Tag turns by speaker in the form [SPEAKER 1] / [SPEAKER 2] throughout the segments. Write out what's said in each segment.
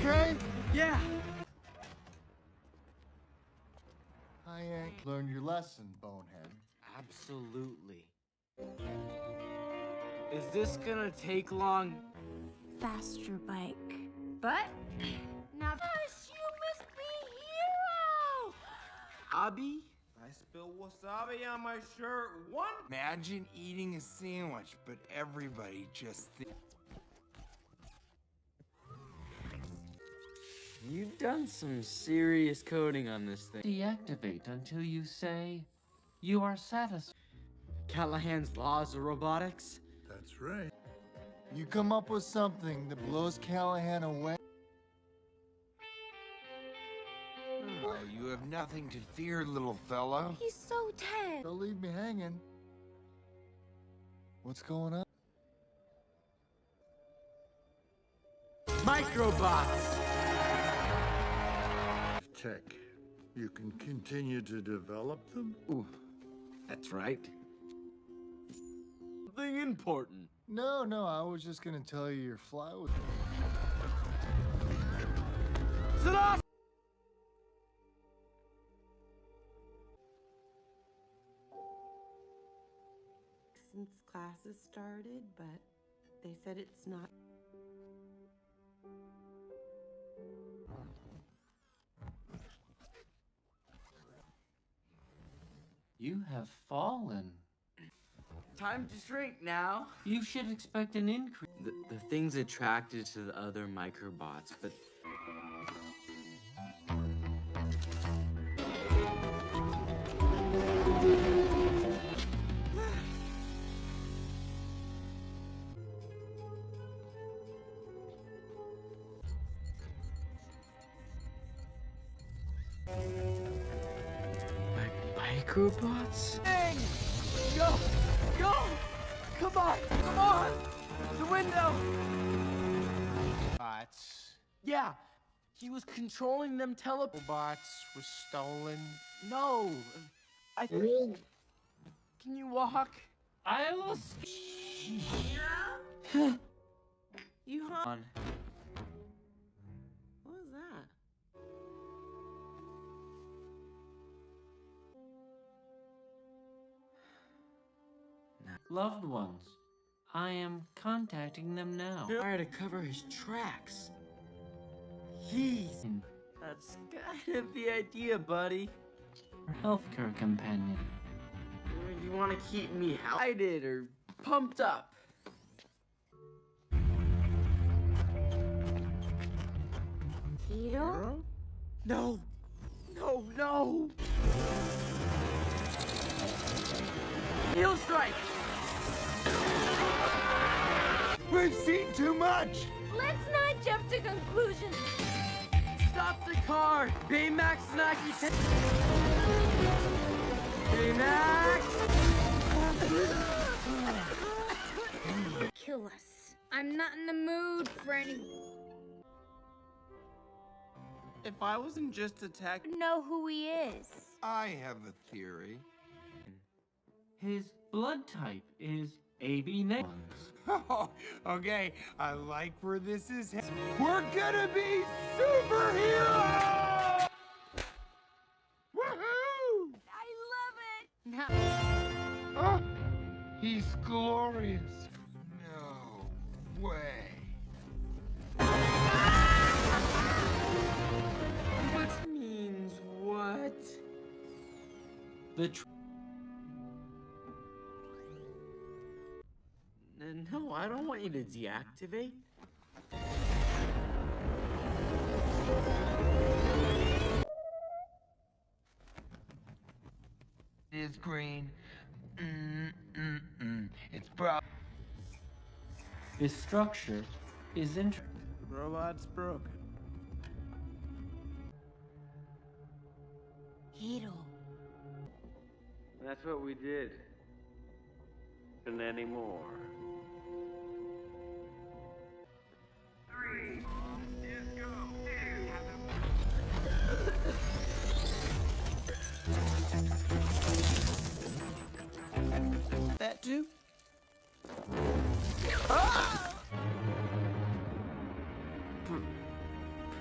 [SPEAKER 1] okay?
[SPEAKER 2] Yeah.
[SPEAKER 1] Hi, Hank. Learned your lesson, bonehead.
[SPEAKER 2] Absolutely. Is this gonna take long?
[SPEAKER 3] Faster bike. But now you must be hero.
[SPEAKER 2] Abby?
[SPEAKER 4] I spilled wasabi on my shirt. One.
[SPEAKER 5] Imagine eating a sandwich, but everybody just
[SPEAKER 2] You've done some serious coding on this thing.
[SPEAKER 6] Deactivate until you say you are satisfied.
[SPEAKER 2] Callahan's laws of robotics?
[SPEAKER 1] That's right. You come up with something that blows Callahan away.
[SPEAKER 5] Oh, you have nothing to fear, little fella.
[SPEAKER 3] He's so tense.
[SPEAKER 1] Don't leave me hanging. What's going on?
[SPEAKER 2] Microbots!
[SPEAKER 1] Tech. You can continue to develop them?
[SPEAKER 2] Ooh, that's right. Something important.
[SPEAKER 1] No, I was just gonna tell you your fly was...
[SPEAKER 2] Ta-da!
[SPEAKER 7] Since classes started, but they said it's not.
[SPEAKER 6] You have fallen.
[SPEAKER 2] Time to shrink now.
[SPEAKER 6] You should expect an increase.
[SPEAKER 2] The thing's attracted to the other microbots, but... Microbots? Dang! Go! Go! Come on! Come on! The window!
[SPEAKER 5] Bots.
[SPEAKER 2] Yeah! He was controlling them
[SPEAKER 5] Robots were stolen.
[SPEAKER 2] No! Can you walk?
[SPEAKER 6] I will.
[SPEAKER 7] You hung.
[SPEAKER 2] On.
[SPEAKER 7] What was that?
[SPEAKER 6] Loved ones. I am contacting them now.
[SPEAKER 2] Try to cover his tracks. He's... That's kind of the idea, buddy.
[SPEAKER 6] Healthcare companion.
[SPEAKER 2] You want to keep me excited or pumped up?
[SPEAKER 3] Hero?
[SPEAKER 2] No! No, no! Heel strike!
[SPEAKER 5] We've seen too much!
[SPEAKER 3] Let's not jump to conclusions.
[SPEAKER 2] Stop the car! Baymax Naki! Baymax!
[SPEAKER 3] Kill us. I'm not in the mood for any...
[SPEAKER 4] If I wasn't just attacked.
[SPEAKER 3] Know who he is.
[SPEAKER 5] I have a theory.
[SPEAKER 6] His blood type is AB negative.
[SPEAKER 5] Oh, okay, I like where this is headed. We're gonna be superheroes! Woohoo!
[SPEAKER 3] I love it. Now,
[SPEAKER 5] Oh, he's glorious. No way.
[SPEAKER 2] What means what? No, I don't want you to deactivate.
[SPEAKER 5] It is green. It's brown.
[SPEAKER 6] This structure is
[SPEAKER 4] The robot's broken.
[SPEAKER 3] Hero.
[SPEAKER 2] That's what we did. And anymore.
[SPEAKER 4] That too?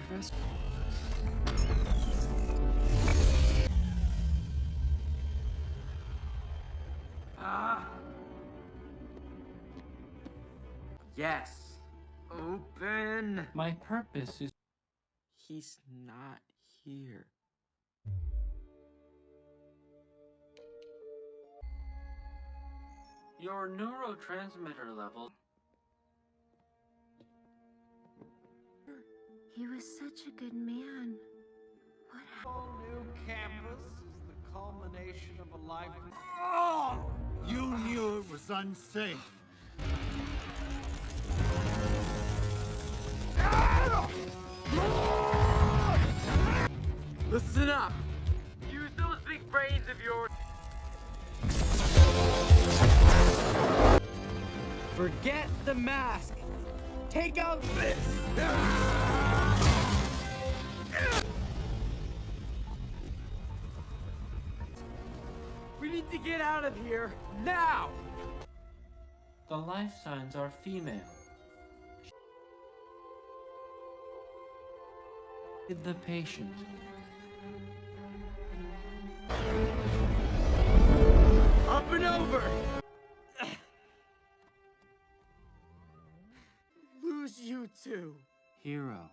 [SPEAKER 2] Professor. Ah. Yes. Open.
[SPEAKER 6] My purpose is
[SPEAKER 2] He's not here.
[SPEAKER 6] your neurotransmitter level.
[SPEAKER 3] He was such a good man. What happened?
[SPEAKER 8] New campus is the culmination of a life.
[SPEAKER 1] You knew it was unsafe.
[SPEAKER 2] Listen up. Use those big brains of yours. Forget the mask. Take out this. We need to get out of here now.
[SPEAKER 6] The life signs are female. With the patient.
[SPEAKER 2] Up and over. Lose you two.
[SPEAKER 6] Hero.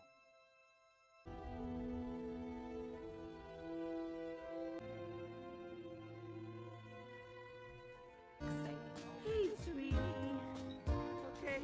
[SPEAKER 3] Hey, sweetie.
[SPEAKER 2] Okay.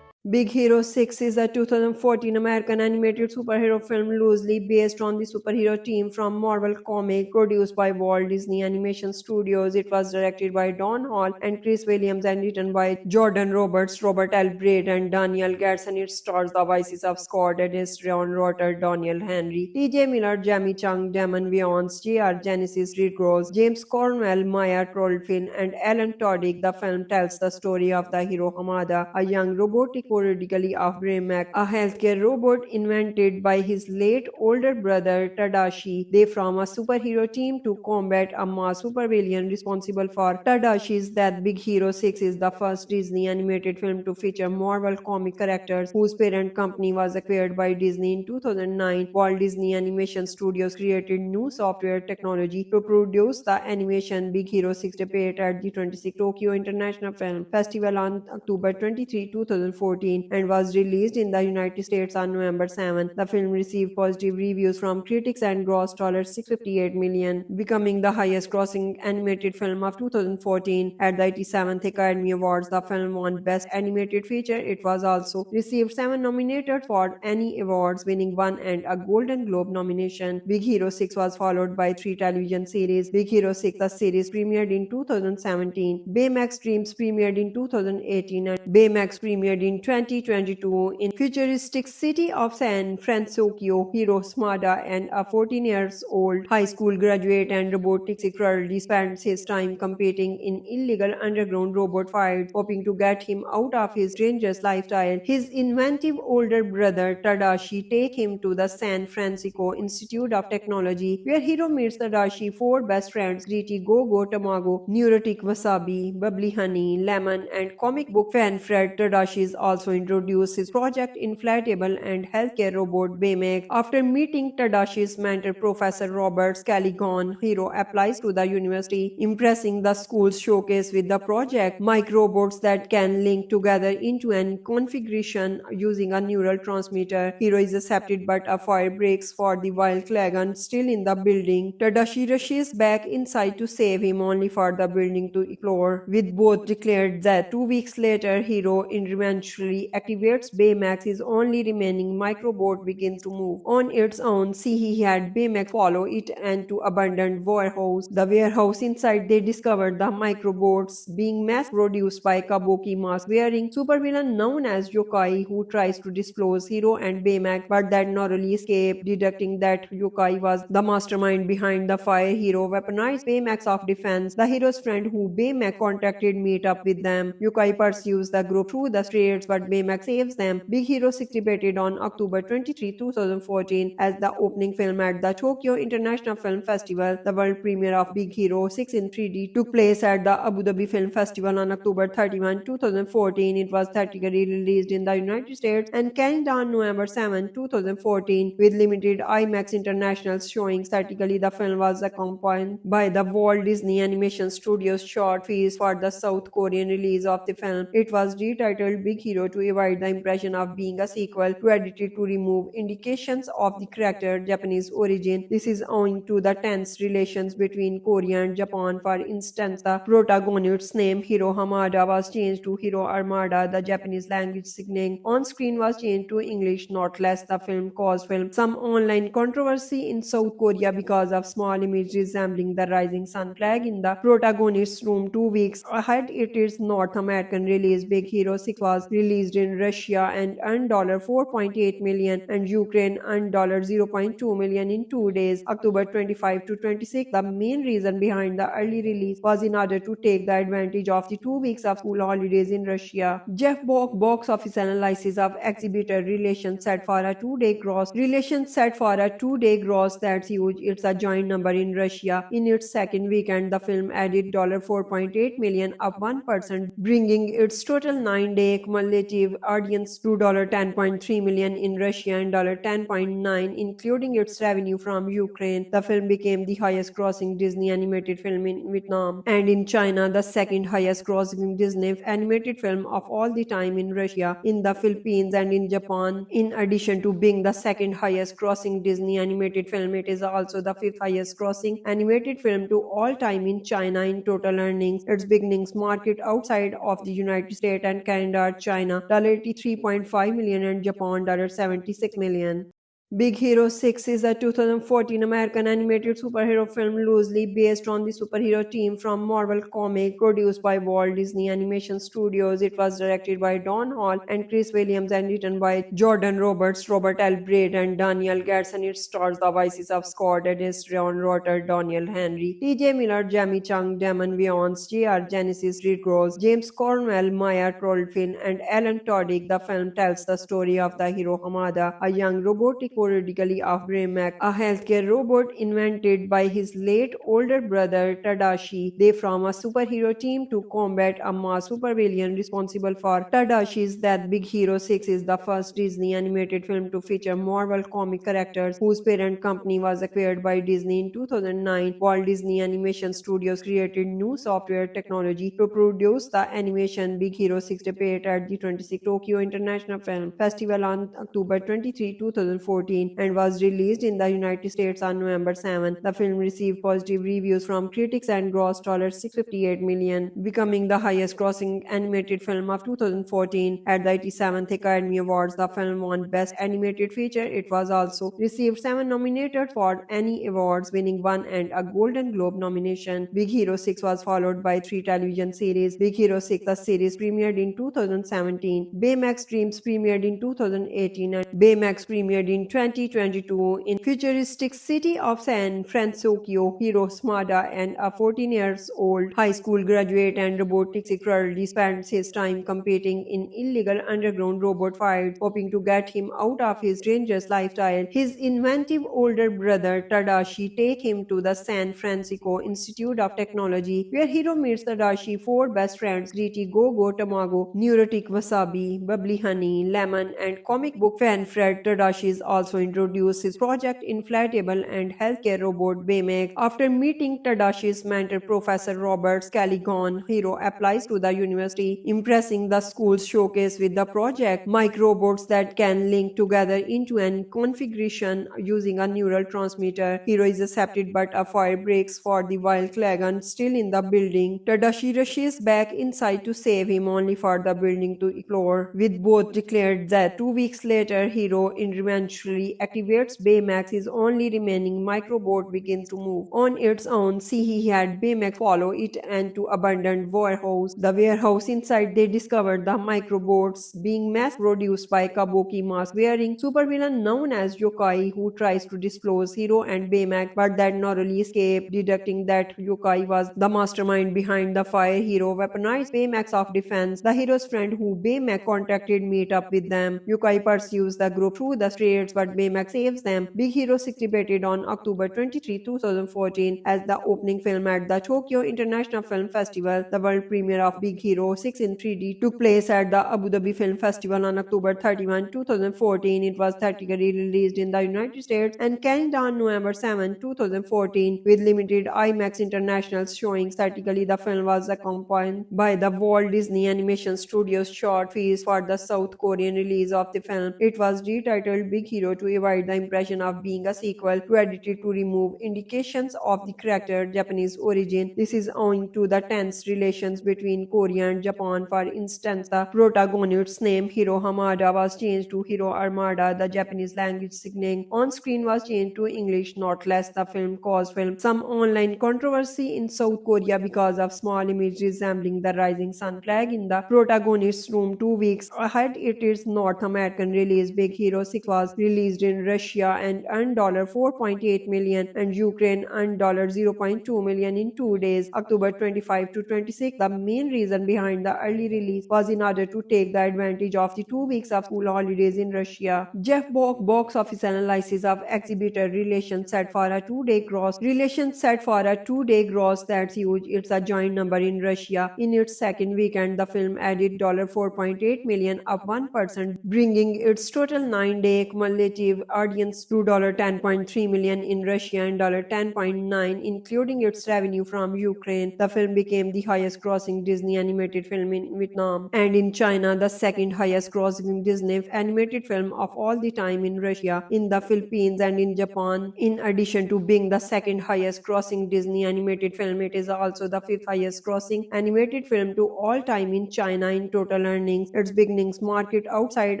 [SPEAKER 9] Big Hero 6 is a 2014 American animated superhero film loosely based on the superhero team from Marvel Comics, produced by Walt Disney Animation Studios. It was directed by Don Hall and Chris Williams and written by Jordan Roberts, Robert L. Braid, and Daniel Gerson. It stars the voices of Scott Adams, Ron Rotter, Daniel Henry, T.J. Miller, Jamie Chung, Damon Wayans, J.R. Genesis, Rick Ross, James Cornwell, Maya Trolfin, and Alan Tudyk. The film tells the story of the hero Hamada, a young robotic periodically of Baymax, a healthcare robot invented by his late older brother Tadashi. They form a superhero team to combat a mass supervillain responsible for Tadashi's death. Big Hero 6 is the first Disney animated film to feature Marvel comic characters whose parent company was acquired by Disney in 2009. Walt Disney Animation Studios created new software technology to produce the animation. Big Hero 6 debuted at the 26th Tokyo International Film Festival on October 23, 2014 and was released in the United States on November 7. The film received positive reviews from critics and grossed $658 million, becoming the highest grossing animated film of 2014. At the 87th Academy Awards, the film won Best Animated Feature. It was also received 7 nominated for Annie Awards, winning 1 and a Golden Globe nomination. Big Hero 6 was followed by 3 television series. Big Hero 6, the series premiered in 2017. Baymax Dreams premiered in 2018 and Baymax premiered in 2022 in futuristic city of San Francisco. Hiro Smada, and a 14-year-old high school graduate and robotics secretly spends his time competing in illegal underground robot fights, hoping to get him out of his dangerous lifestyle. His inventive older brother Tadashi takes him to the San Francisco Institute of Technology, where Hiro meets Tadashi's 4 best friends: Gritty, Go-Go, Tamago, Neurotic, Wasabi, Bubbly Honey, Lemon, and comic book fan Fred. Tadashi is also introduced his project inflatable and healthcare robot Baymax. After meeting Tadashi's mentor Professor Robert Scalligon, Hiro applies to the university, impressing the school's showcase with the project microbots that can link together into an configuration using a neural transmitter. Hiro is accepted, but a fire breaks for the while Klagan still in the building. Tadashi rushes back inside to save him, only for the building to explode, with both declared that 2 weeks later Hiro eventually activates Baymax. His only remaining microbot begins to move on its own. He had Baymax follow it and to abandoned warehouse. The warehouse inside, they discovered the microbots being mass produced by Kabuki mask wearing supervillain known as Yokai, who tries to disclose Hiro and Baymax, but that narrowly escape, deducting that Yokai was the mastermind behind the fire. Hiro weaponized Baymax of defense. The hero's friend who Baymax contacted meet up with them. Yokai pursues the group through the streets, but but Baymax saves them. Big Hero 6 debuted on October 23, 2014 as the opening film at the Tokyo International Film Festival. The world premiere of Big Hero 6 in 3D took place at the Abu Dhabi Film Festival on October 31, 2014. It was theatrically released in the United States and Canada on November 7, 2014 with limited IMAX international showings. Theatrically, the film was accompanied by the Walt Disney Animation Studios short fees for the South Korean release of the film. It was retitled Big Hero to avoid the impression of being a sequel, to edited to remove indications of the character Japanese origin. This is owing to the tense relations between Korea and Japan. For instance, the protagonist's name Hiro Hamada was changed to Hiro Armada. The Japanese language signaling on screen was changed to English. Not less, the film caused some online controversy in South Korea because of small image resembling the rising sun flag in the protagonist's room. 2 weeks ahead its North American release, Big Hero 6 was released in Russia and earned $4.8 million and Ukraine earned $0.2 million in 2 days, October 25 to 26. The main reason behind the early release was in order to take the advantage of the 2 weeks of school holidays in Russia. Jeff Bock box office analysis of exhibitor relations set for a 2-day gross. Relations set for a 2-day gross that's huge. It's a giant number in Russia. In its second weekend, the film added $4.8 million, up 1%, bringing its total 9-day cumulative audience to $10.3 million in Russia and $10.9 million, including its revenue from Ukraine. The film became the highest grossing Disney animated film in Vietnam and in China, the second highest grossing Disney animated film of all the time in Russia, in the Philippines, and in Japan. In addition to being the second highest grossing Disney animated film, it is also the fifth highest grossing animated film to all time in China in total earnings. Its beginnings market outside of the United States and Canada are China $83.5 million and Japan $76 million. Big Hero 6 is a 2014 American animated superhero film loosely based on the superhero team from Marvel Comics, produced by Walt Disney Animation Studios. It was directed by Don Hall and Chris Williams and written by Jordan Roberts, Robert L. Braid, and Daniel Garrison. It stars the voices of Scott Adams, Ron Rotter, Daniel Henry, T.J. Miller, Jamie Chung, Damon Wayans, J.R. Genesis, Reed Rose, James Cornwell, Maya Trolfin, and Alan Tudyk. The film tells the story of the hero Hamada, a young robotic periodically of Baymax, a healthcare robot invented by his late older brother Tadashi. They form a superhero team to combat a mass supervillain responsible for Tadashi's death. Big Hero 6 is the first Disney animated film to feature Marvel comic characters whose parent company was acquired by Disney in 2009. Walt Disney Animation Studios created new software technology to produce the animation. Big Hero 6 debuted at the 26th Tokyo International Film Festival on October 23, 2014 and was released in the United States on November 7. The film received positive reviews from critics and grossed $658 million, becoming the highest grossing animated film of 2014. At the 87th Academy Awards, the film won Best Animated Feature. It was also received 7 nominated for Annie Awards, winning 1 and a Golden Globe nomination. Big Hero 6 was followed by 3 television series. Big Hero 6, the series premiered in 2017. Baymax Dreams premiered in 2018 and Baymax premiered in 2022 in futuristic city of San Francisco. Hiro Hamada, and a 14-year-old high school graduate and robotics secretary, spends his time competing in illegal underground robot fights, hoping to get him out of his dangerous lifestyle. His inventive older brother Tadashi takes him to the San Francisco Institute of Technology, where Hiro meets Tadashi 4 best friends: Gritty, Go-Go, Tamago, Neurotic, Wasabi, Bubbly Honey, Lemon, and comic book fan Fred. Tadashi is also introduced his project inflatable and healthcare robot Baymax. After meeting Tadashi's mentor Professor Robert Scalligon, Hiro applies to the university, impressing the school's showcase with the project microbots that can link together into an configuration using a neural transmitter. Hiro is accepted, but a fire breaks for the while Clagon still in the building. Tadashi rushes back inside to save him, only for the building to explode, with both declared that 2 weeks later Hiro eventually temporarily activates Baymax, his only remaining microboat begins to move on its own. See, he had Baymax follow it and to abandoned warehouse. The warehouse inside they discovered the microboats being mass produced by Kabuki mask wearing supervillain known as Yokai, who tries to disclose Hiro and Baymax, but that narrowly escape, deducting that Yokai was the mastermind behind the fire. Hiro weaponized Baymax of defense. The hero's friend who Baymax contacted meet up with them. Yokai pursues the group through the streets, but Baymax saves them. Big Hero 6 debuted on October 23, 2014 as the opening film at the Tokyo International Film Festival. The world premiere of Big Hero 6 in 3D took place at the Abu Dhabi Film Festival on October 31, 2014. It was theatrically released in the United States and Canada on November 7, 2014 with limited IMAX international showings. Theatrically, the film was accompanied by the Walt Disney Animation Studios short fees for the South Korean release of the film. It was retitled Big Hero to avoid the impression of being a sequel, to edited to remove indications of the character Japanese origin. This is owing to the tense relations between Korea and Japan. For instance, the protagonist's name Hiro Hamada was changed to Hiro Armada. The Japanese language signaling on screen was changed to English. Not less, the film caused some online controversy in South Korea because of small image resembling the rising sun flag in the protagonist's room. 2 weeks ahead its North American release, Big Hero 6 was released in Russia and earned $4.8 million and Ukraine earned $0.2 million in 2 days, October 25 to 26. The main reason behind the early release was in order to take the advantage of the 2 weeks of school holidays in Russia. Jeff Bock box office analysis of exhibitor relations set for a 2-day gross. Relations set for a 2-day gross, that's huge. It's a giant number in Russia. In its second weekend, the film added $4.8 million, up 1%, bringing its total 9-day cumulative audience to $10.3 million in Russia and $10.9 million, including its revenue from Ukraine. The film became the highest grossing Disney animated film in Vietnam and in China, the second highest grossing Disney animated film of all the time in Russia, in the Philippines, and in Japan. In addition to being the second highest grossing Disney animated film, it is also the fifth highest grossing animated film to all time in China in total earnings. Its beginnings market outside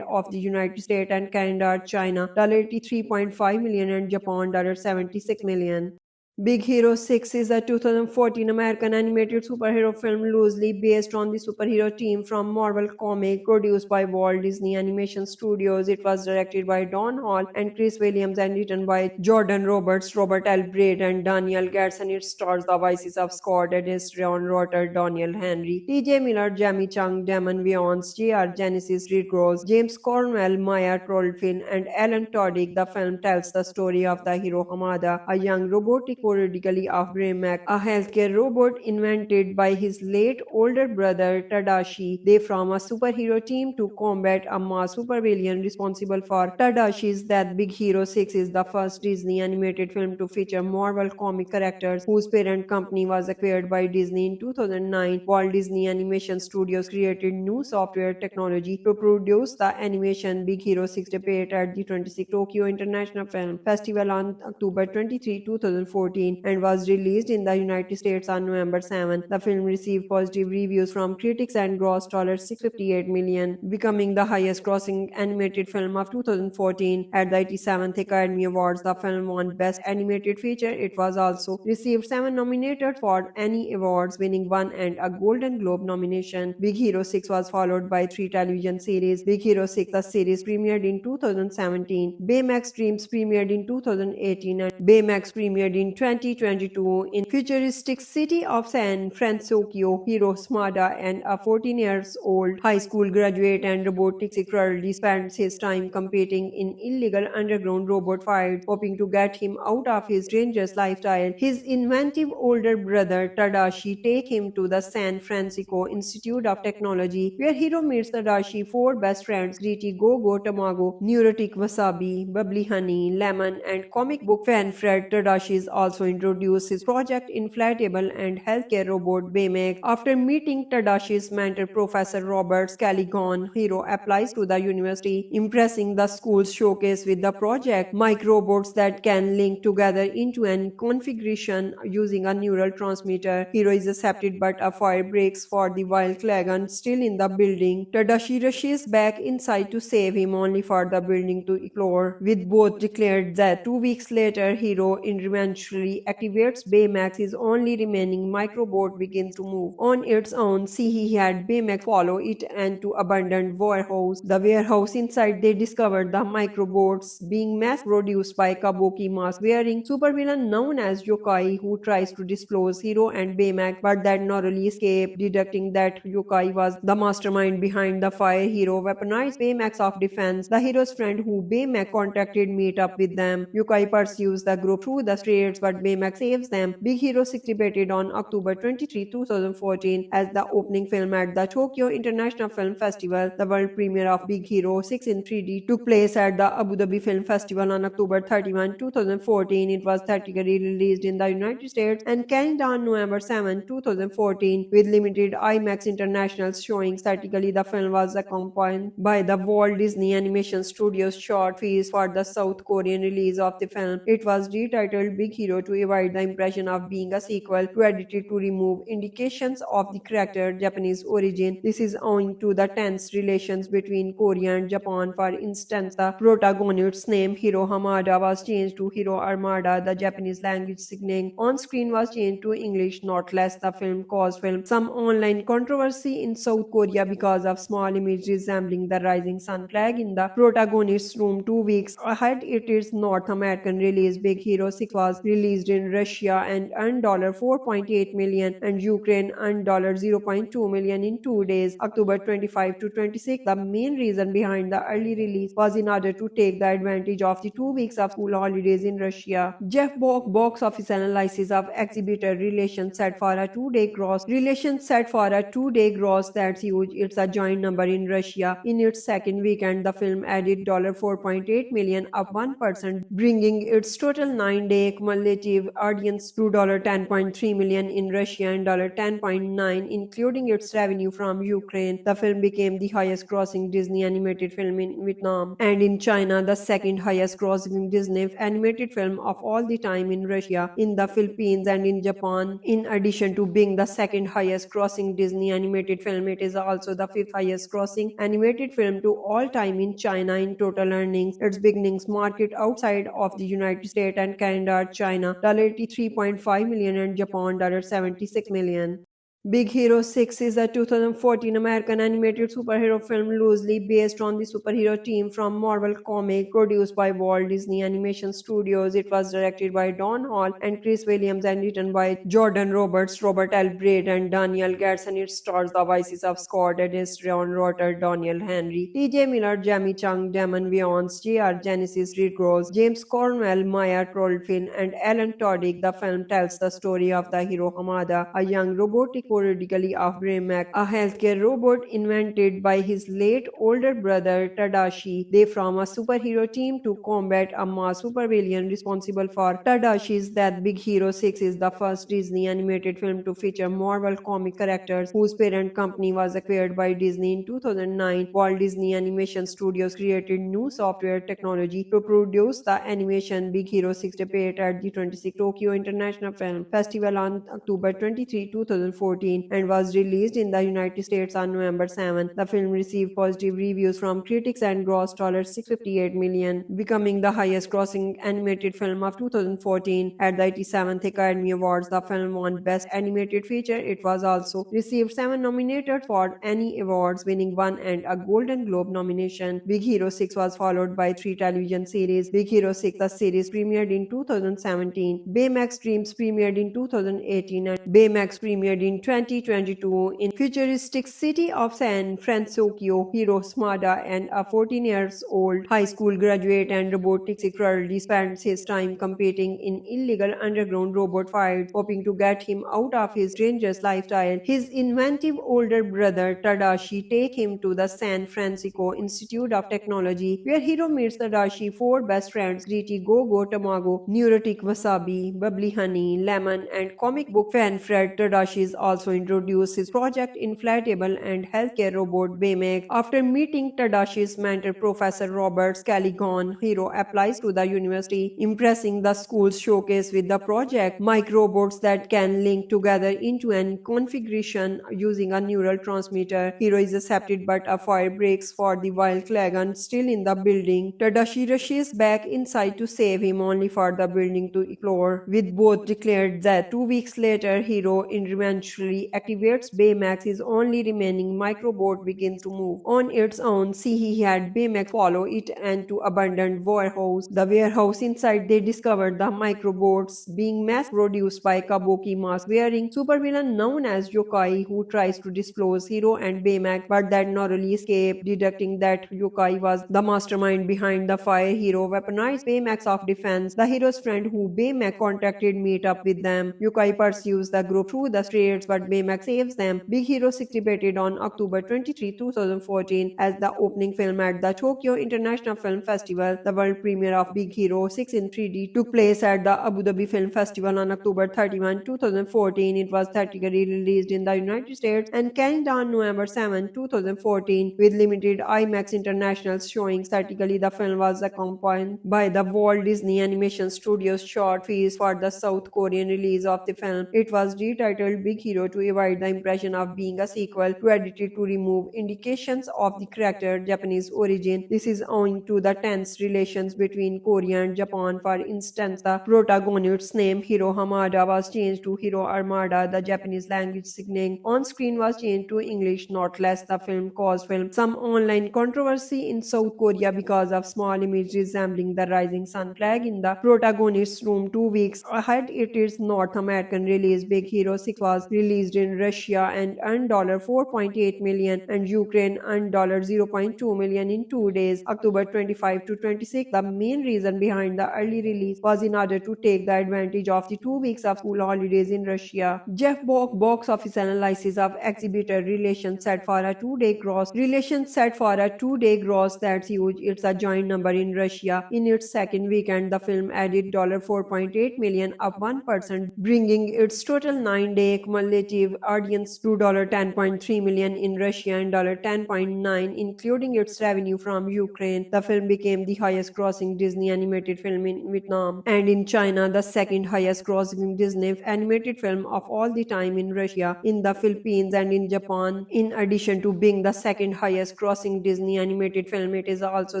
[SPEAKER 9] of the United States and Canada, China $83.5 million and Japan $76 million. Big Hero 6 is a 2014 American animated superhero film loosely based on the superhero team from Marvel Comics, produced by Walt Disney Animation Studios. It was directed by Don Hall and Chris Williams and written by Jordan Roberts, Robert L. Braid, and Daniel Gatson. It stars the voices of Scott Adams, Ron Rotter, Daniel Henry, T.J. Miller, Jamie Chung, Damon Wayans, J.R. Genesis, Reed Gross, James Cornwell, Maya Trollfin, and Alan Tudyk. The film tells the story of the hero Hamada, a young robotic periodically of Baymax, a healthcare robot invented by his late older brother Tadashi. They form a superhero team to combat a mass supervillain responsible for Tadashi's death. Big Hero 6 is the first Disney animated film to feature Marvel comic characters whose parent company was acquired by Disney in 2009. Walt Disney Animation Studios created new software technology to produce the animation. Big Hero 6 debuted at the 26th Tokyo International Film Festival on October 23, 2014 and was released in the United States on November 7. The film received positive reviews from critics and grossed $658 million, becoming the highest grossing animated film of 2014. At the 87th Academy Awards, the film won Best Animated Feature. It was also received 7 nominated for Annie Awards, winning 1 and a Golden Globe nomination. Big Hero 6 was followed by 3 television series. Big Hero 6, the series premiered in 2017. Baymax Dreams premiered in 2018 and Baymax premiered in 2022 in futuristic city of San Francisco. Hiro Hamada, and a 14-year-old high school graduate and robotics secretly spends his time competing in illegal underground robot fights, hoping to get him out of his dangerous lifestyle. His inventive older brother Tadashi take him to the San Francisco Institute of Technology, where Hiro meets Tadashi 4 best friends: Gritty, Go-Go, Tamago, Neurotic, Wasabi, Bubbly Honey, Lemon, and comic book fan Fred. Tadashi is also also introduced his project inflatable and healthcare robot Baymax. After meeting Tadashi's mentor Professor Robert Scalligon, Hiro applies to the university, impressing the school's showcase with the project microbots that can link together into an configuration using a neural transmitter. Hiro is accepted, but a fire breaks for the while Klagan still in the building. Tadashi rushes back inside to save him, only for the building to explode, with both declared dead. 2 weeks later, Hiro eventually activates Baymax. His only remaining microbot begins to move on its own. See, he had Baymax follow it and to abandoned warehouse. The warehouse inside, they discovered the microbots being mass produced by Kabuki mask wearing supervillain known as Yokai, who tries to disclose Hiro and Baymax, but that narrowly escape. Deducting that Yokai was the mastermind behind the fire, Hiro weaponized Baymax of defense. The hero's friend who Baymax contacted meet up with them. Yokai pursues the group through the streets, but Baymax saves them. Big Hero 6 debuted on October 23, 2014 as the opening film at the Tokyo International Film Festival. The world premiere of Big Hero 6 in 3D took place at the Abu Dhabi Film Festival on October 31, 2014. It was theatrically released in the United States and Canada on November 7, 2014, with limited IMAX international showings. Theatrically, the film was accompanied by the Walt Disney Animation Studios short fees for the South Korean release of the film. It was retitled Big Hero to avoid the impression of being a sequel, to edited to remove indications of the character's Japanese origin. This is owing to the tense relations between Korea and Japan. For instance, the protagonist's name Hiro Hamada was changed to Hiro Armada. The Japanese language signaling on screen was changed to English. Not less, the film caused some online controversy in South Korea because of small image resembling the rising sun flag in the protagonist's room. 2 weeks ahead its North American release, Big Hero 6 was released in Russia and earned $4.8 million and Ukraine earned $0.2 million in 2 days, October 25 to 26. The main reason behind the early release was in order to take the advantage of the 2 weeks of school holidays in Russia. Jeff Bock box office analysis of exhibitor relations set for a 2-day gross. Relations set for a 2-day gross, that's huge. It's a giant number in Russia. In its second weekend, the film added $4.8 million, up 1%, bringing its total 9-day cumulative audience to $10.3 million in Russia and $10.9 million, including its revenue from Ukraine. The film became the highest grossing Disney animated film in Vietnam and in China, the second highest grossing Disney animated film of all the time in Russia, in the Philippines and in Japan. In addition to being the second highest grossing Disney animated film, it is also the fifth highest grossing animated film to all time in China in total earnings. Its beginnings market outside of the United States and Canada, China $83.5 million and Japan $76 million. Big Hero 6 is a 2014 American animated superhero film loosely based on the superhero team from Marvel Comics, produced by Walt Disney Animation Studios. It was directed by Don Hall and Chris Williams and written by Jordan Roberts, Robert L. Braid, and Daniel Gerson. It stars the voices of Scott Adams, Ron Rotter, Daniel Henry, T.J. Miller, Jamie Chung, Damon Wayans, J.R. Genesis, Rick Ross, James Cornwell, Maya Trolfin, and Alan Tudyk. The film tells the story of the hero Hamada, a young robotic periodically of Baymax, a healthcare robot invented by his late older brother Tadashi. They form a superhero team to combat a mass supervillain responsible for Tadashi's death. Big Hero 6 is the first Disney animated film to feature Marvel comic characters whose parent company was acquired by Disney in 2009. Walt Disney Animation Studios created new software technology to produce the animation. Big Hero 6 debuted at the 26th Tokyo International Film Festival on October 23, 2014 and was released in the United States on November 7. The film received positive reviews from critics and grossed $658 million, becoming the highest grossing animated film of 2014. At the 87th Academy Awards, the film won Best Animated Feature. It was also received 7 nominated for Annie Awards, winning 1 and a Golden Globe nomination. Big Hero 6 was followed by 3 television series. Big Hero 6, the series premiered in 2017. Baymax Dreams premiered in 2018 and Baymax premiered in 2022, in futuristic city of San Francisco, Hiro Hamada and a 14-year-old high school graduate and robotics secretly spends his time competing in illegal underground robot fights, hoping to get him out of his dangerous lifestyle. His inventive older brother Tadashi takes him to the San Francisco Institute of Technology, where Hiro meets Tadashi's four best friends: Gritty, Gogo, Tamago, Neurotic, Wasabi, Bubbly Honey, Lemon, and comic book fan Fred. Tadashi is also introduced his project inflatable and healthcare robot Baymax. After meeting Tadashi's mentor Professor Robert Scalligon, Hiro applies to the university, impressing the school's showcase with the project microbots that can link together into an configuration using a neural transmitter. Hiro is accepted, but a fire breaks for the while Klagan still in the building. Tadashi rushes back inside to save him, only for the building to explode, with both declared that 2 weeks later Hiro eventually activates Baymax. His only remaining microbot begins to move on its own. See, he had Baymax follow it and to abandoned warehouse. The warehouse inside, they discovered the microbots being mass produced by Kabuki mask wearing supervillain known as Yokai, who tries to disclose Hiro and Baymax, but that narrowly escape. Deducting that Yokai was the mastermind behind the fire, Hiro weaponized Baymax of defense. The hero's friend who Baymax contacted meet up with them. Yokai pursues the group through the streets, but Baymax saves them. Big Hero 6 debuted on October 23, 2014 as the opening film at the Tokyo International Film Festival. The world premiere of Big Hero 6 in 3D took place at the Abu Dhabi Film Festival on October 31, 2014. It was theatrically released in the United States and Canada on November 7, 2014, with limited IMAX international showings. Theatrically, the film was accompanied by the Walt Disney Animation Studios short fees for the South Korean release of the film. It was retitled Big Hero to avoid the impression of being a sequel, to edited to remove indications of the character's Japanese origin. This is owing to the tense relations between Korea and Japan. For instance, the protagonist's name Hiro Hamada was changed to Hiro Armada. The Japanese language signaling on screen was changed to English. Not less, the film caused some online controversy in South Korea because of small image resembling the rising sun flag in the protagonist's room. 2 weeks ahead it is North American release, Big Hero 6 was released in Russia and earned $4.8 million and Ukraine earned $0.2 million in 2 days, October 25 to 26. The main reason behind the early release was in order to take the advantage of the 2 weeks of school holidays in Russia. Jeff Bock box office analysis of exhibitor relations set for a 2-day gross. Relations set for a 2-day gross, that's huge. It's a giant number in Russia. In its second weekend, the film added $4.8 million, up 1%, bringing its total 9-day cumulative audience to $10.3 million in Russia and $10.9 million, including its revenue from Ukraine. The film became the highest grossing Disney animated film in Vietnam and in China, the second highest grossing Disney animated film of all the time in Russia, in the Philippines, and in Japan. In addition to being the second highest grossing Disney animated film, it is also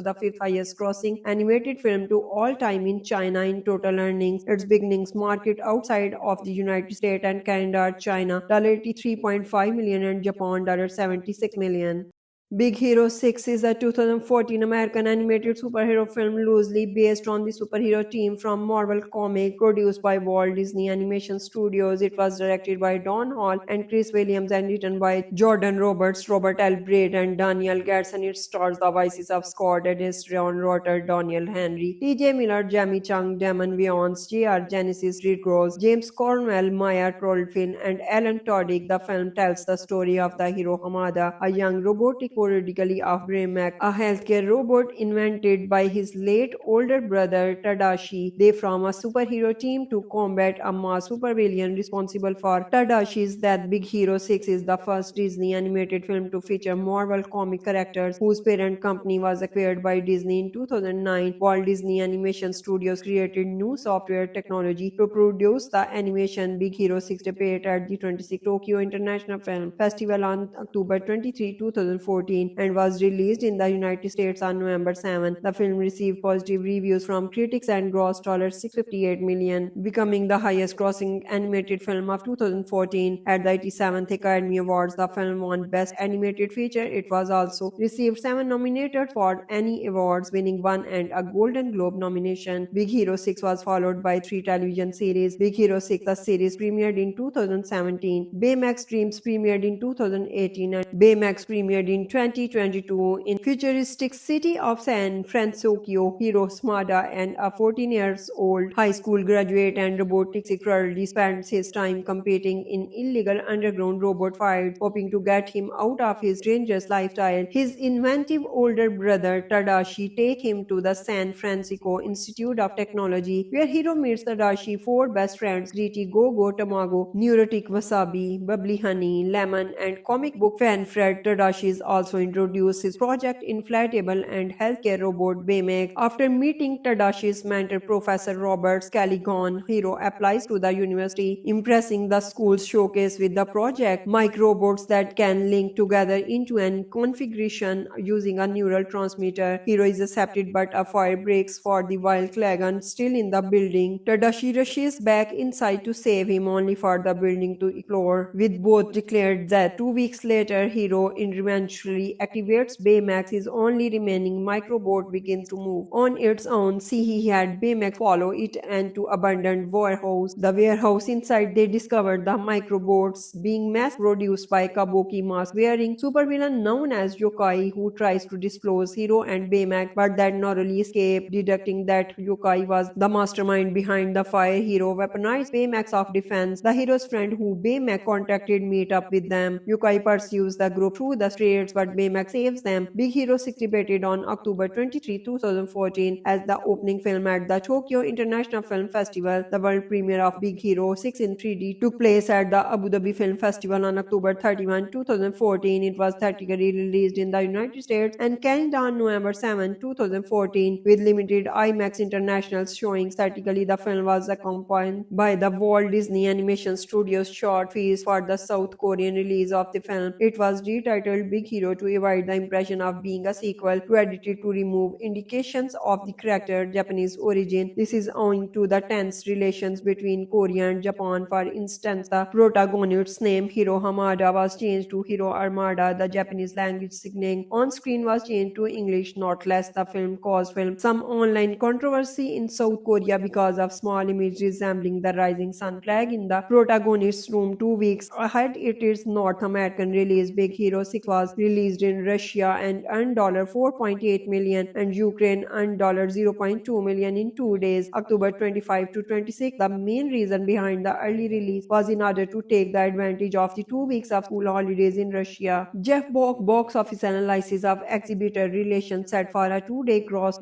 [SPEAKER 9] the fifth highest grossing animated film to all time in China in total earnings. Its beginnings market outside of the United States and Canada, China $83.5 million and Japan $76 million. Big Hero 6 is a 2014 American animated superhero film loosely based on the superhero team from Marvel Comics, produced by Walt Disney Animation Studios. It was directed by Don Hall and Chris Williams and written by Jordan Roberts, Robert L. Braid, and Daniel Garrison. It stars the voices of Scott Adams, Ron Rotter, Daniel Henry, T.J. Miller, Jamie Chung, Damon Wayans, J.R. Genesis, Reed Gross, James Cornwell, Maya Trollfin, and Alan Tudyk. The film tells the story of the hero Hamada, a young robotic periodically of Baymax, a healthcare robot invented by his late older brother Tadashi. They form a superhero team to combat a mass supervillain responsible for Tadashi's death. Big Hero 6 is the first Disney animated film to feature Marvel comic characters whose parent company was acquired by Disney in 2009. Walt Disney Animation Studios created new software technology to produce the animation. Big Hero 6 debuted at the 26th Tokyo International Film Festival on October 23, 2014. 2014 and was released in the United States on November 7. The film received positive reviews from critics and grossed $658 million, becoming the highest grossing animated film of 2014. At the 87th Academy Awards, the film won Best Animated Feature. It was also received 7 nominated for Annie Awards, winning 1 and a Golden Globe nomination. Big Hero 6 was followed by 3 television series. Big Hero 6, the series, premiered in 2017. Baymax Dreams premiered in 2018 and Baymax premiered in 2022. In futuristic city of San Francisco, Hiro Smada, and a 14 years old high school graduate and robotics secretary, spends his time competing in illegal underground robot fights, hoping to get him out of his dangerous lifestyle. His inventive older brother Tadashi take him to the San Francisco Institute of Technology, where Hiro meets Tadashi 4 best friends: Gritty, Go-Go, Tamago, Neurotic, Wasabi, Bubbly Honey, Lemon, and comic book fan Fred. Tadashi is also introduced his project inflatable and healthcare robot Baymax. After meeting Tadashi's mentor Professor Robert Scalligon, Hiro applies to the university, impressing the school's showcase with the project microbots that can link together into an configuration using a neural transmitter. Hiro is accepted, but a fire breaks for the while Klagan still in the building. Tadashi rushes back inside to save him, only for the building to eclode, with both declared that 2 weeks later. Hiro eventually activates Baymax. His only remaining microbot begins to move on its own. See, he had Baymax follow it and to abandoned warehouse. The warehouse inside, they discovered the microbots being mass produced by Kabuki mask wearing supervillain known as Yokai, who tries to disclose Hiro and Baymax, but that narrowly escape. Deducting that Yokai was the mastermind behind the fire, Hiro weaponized Baymax of defense. The hero's friend who Baymax contacted meet up with them. Yokai pursues the group through the streets, but Baymax saves them. Big Hero 6 debuted on October 23, 2014 as the opening film at the Tokyo International Film Festival. The world premiere of Big Hero 6 in 3D took place at the Abu Dhabi Film Festival on October 31, 2014. It was theatrically released in the United States and Canada on November 7, 2014, with limited IMAX international showings. Theatrically, the film was accompanied by the Walt Disney Animation Studios short fees for the South Korean release of the film. It was retitled Big Hero to avoid the impression of being a sequel, to edited to remove indications of the character Japanese origin. This is owing to the tense relations between Korea and Japan. For instance, the protagonist's name Hiro Hamada was changed to Hiro Armada. The Japanese language signaling on screen was changed to English. Not less, the film caused some online controversy in South Korea because of small image resembling the rising sun flag in the protagonist's room. 2 weeks ahead its North American release, Big Hero 6 was released in Russia and earned $4.8 million and Ukraine earned $0.2 million in 2 days, October 25 to 26. The main reason behind the early release was in order to take the advantage of the 2 weeks of school holidays in Russia. Jeff Bock box office analysis of exhibitor relations set for a 2-day gross.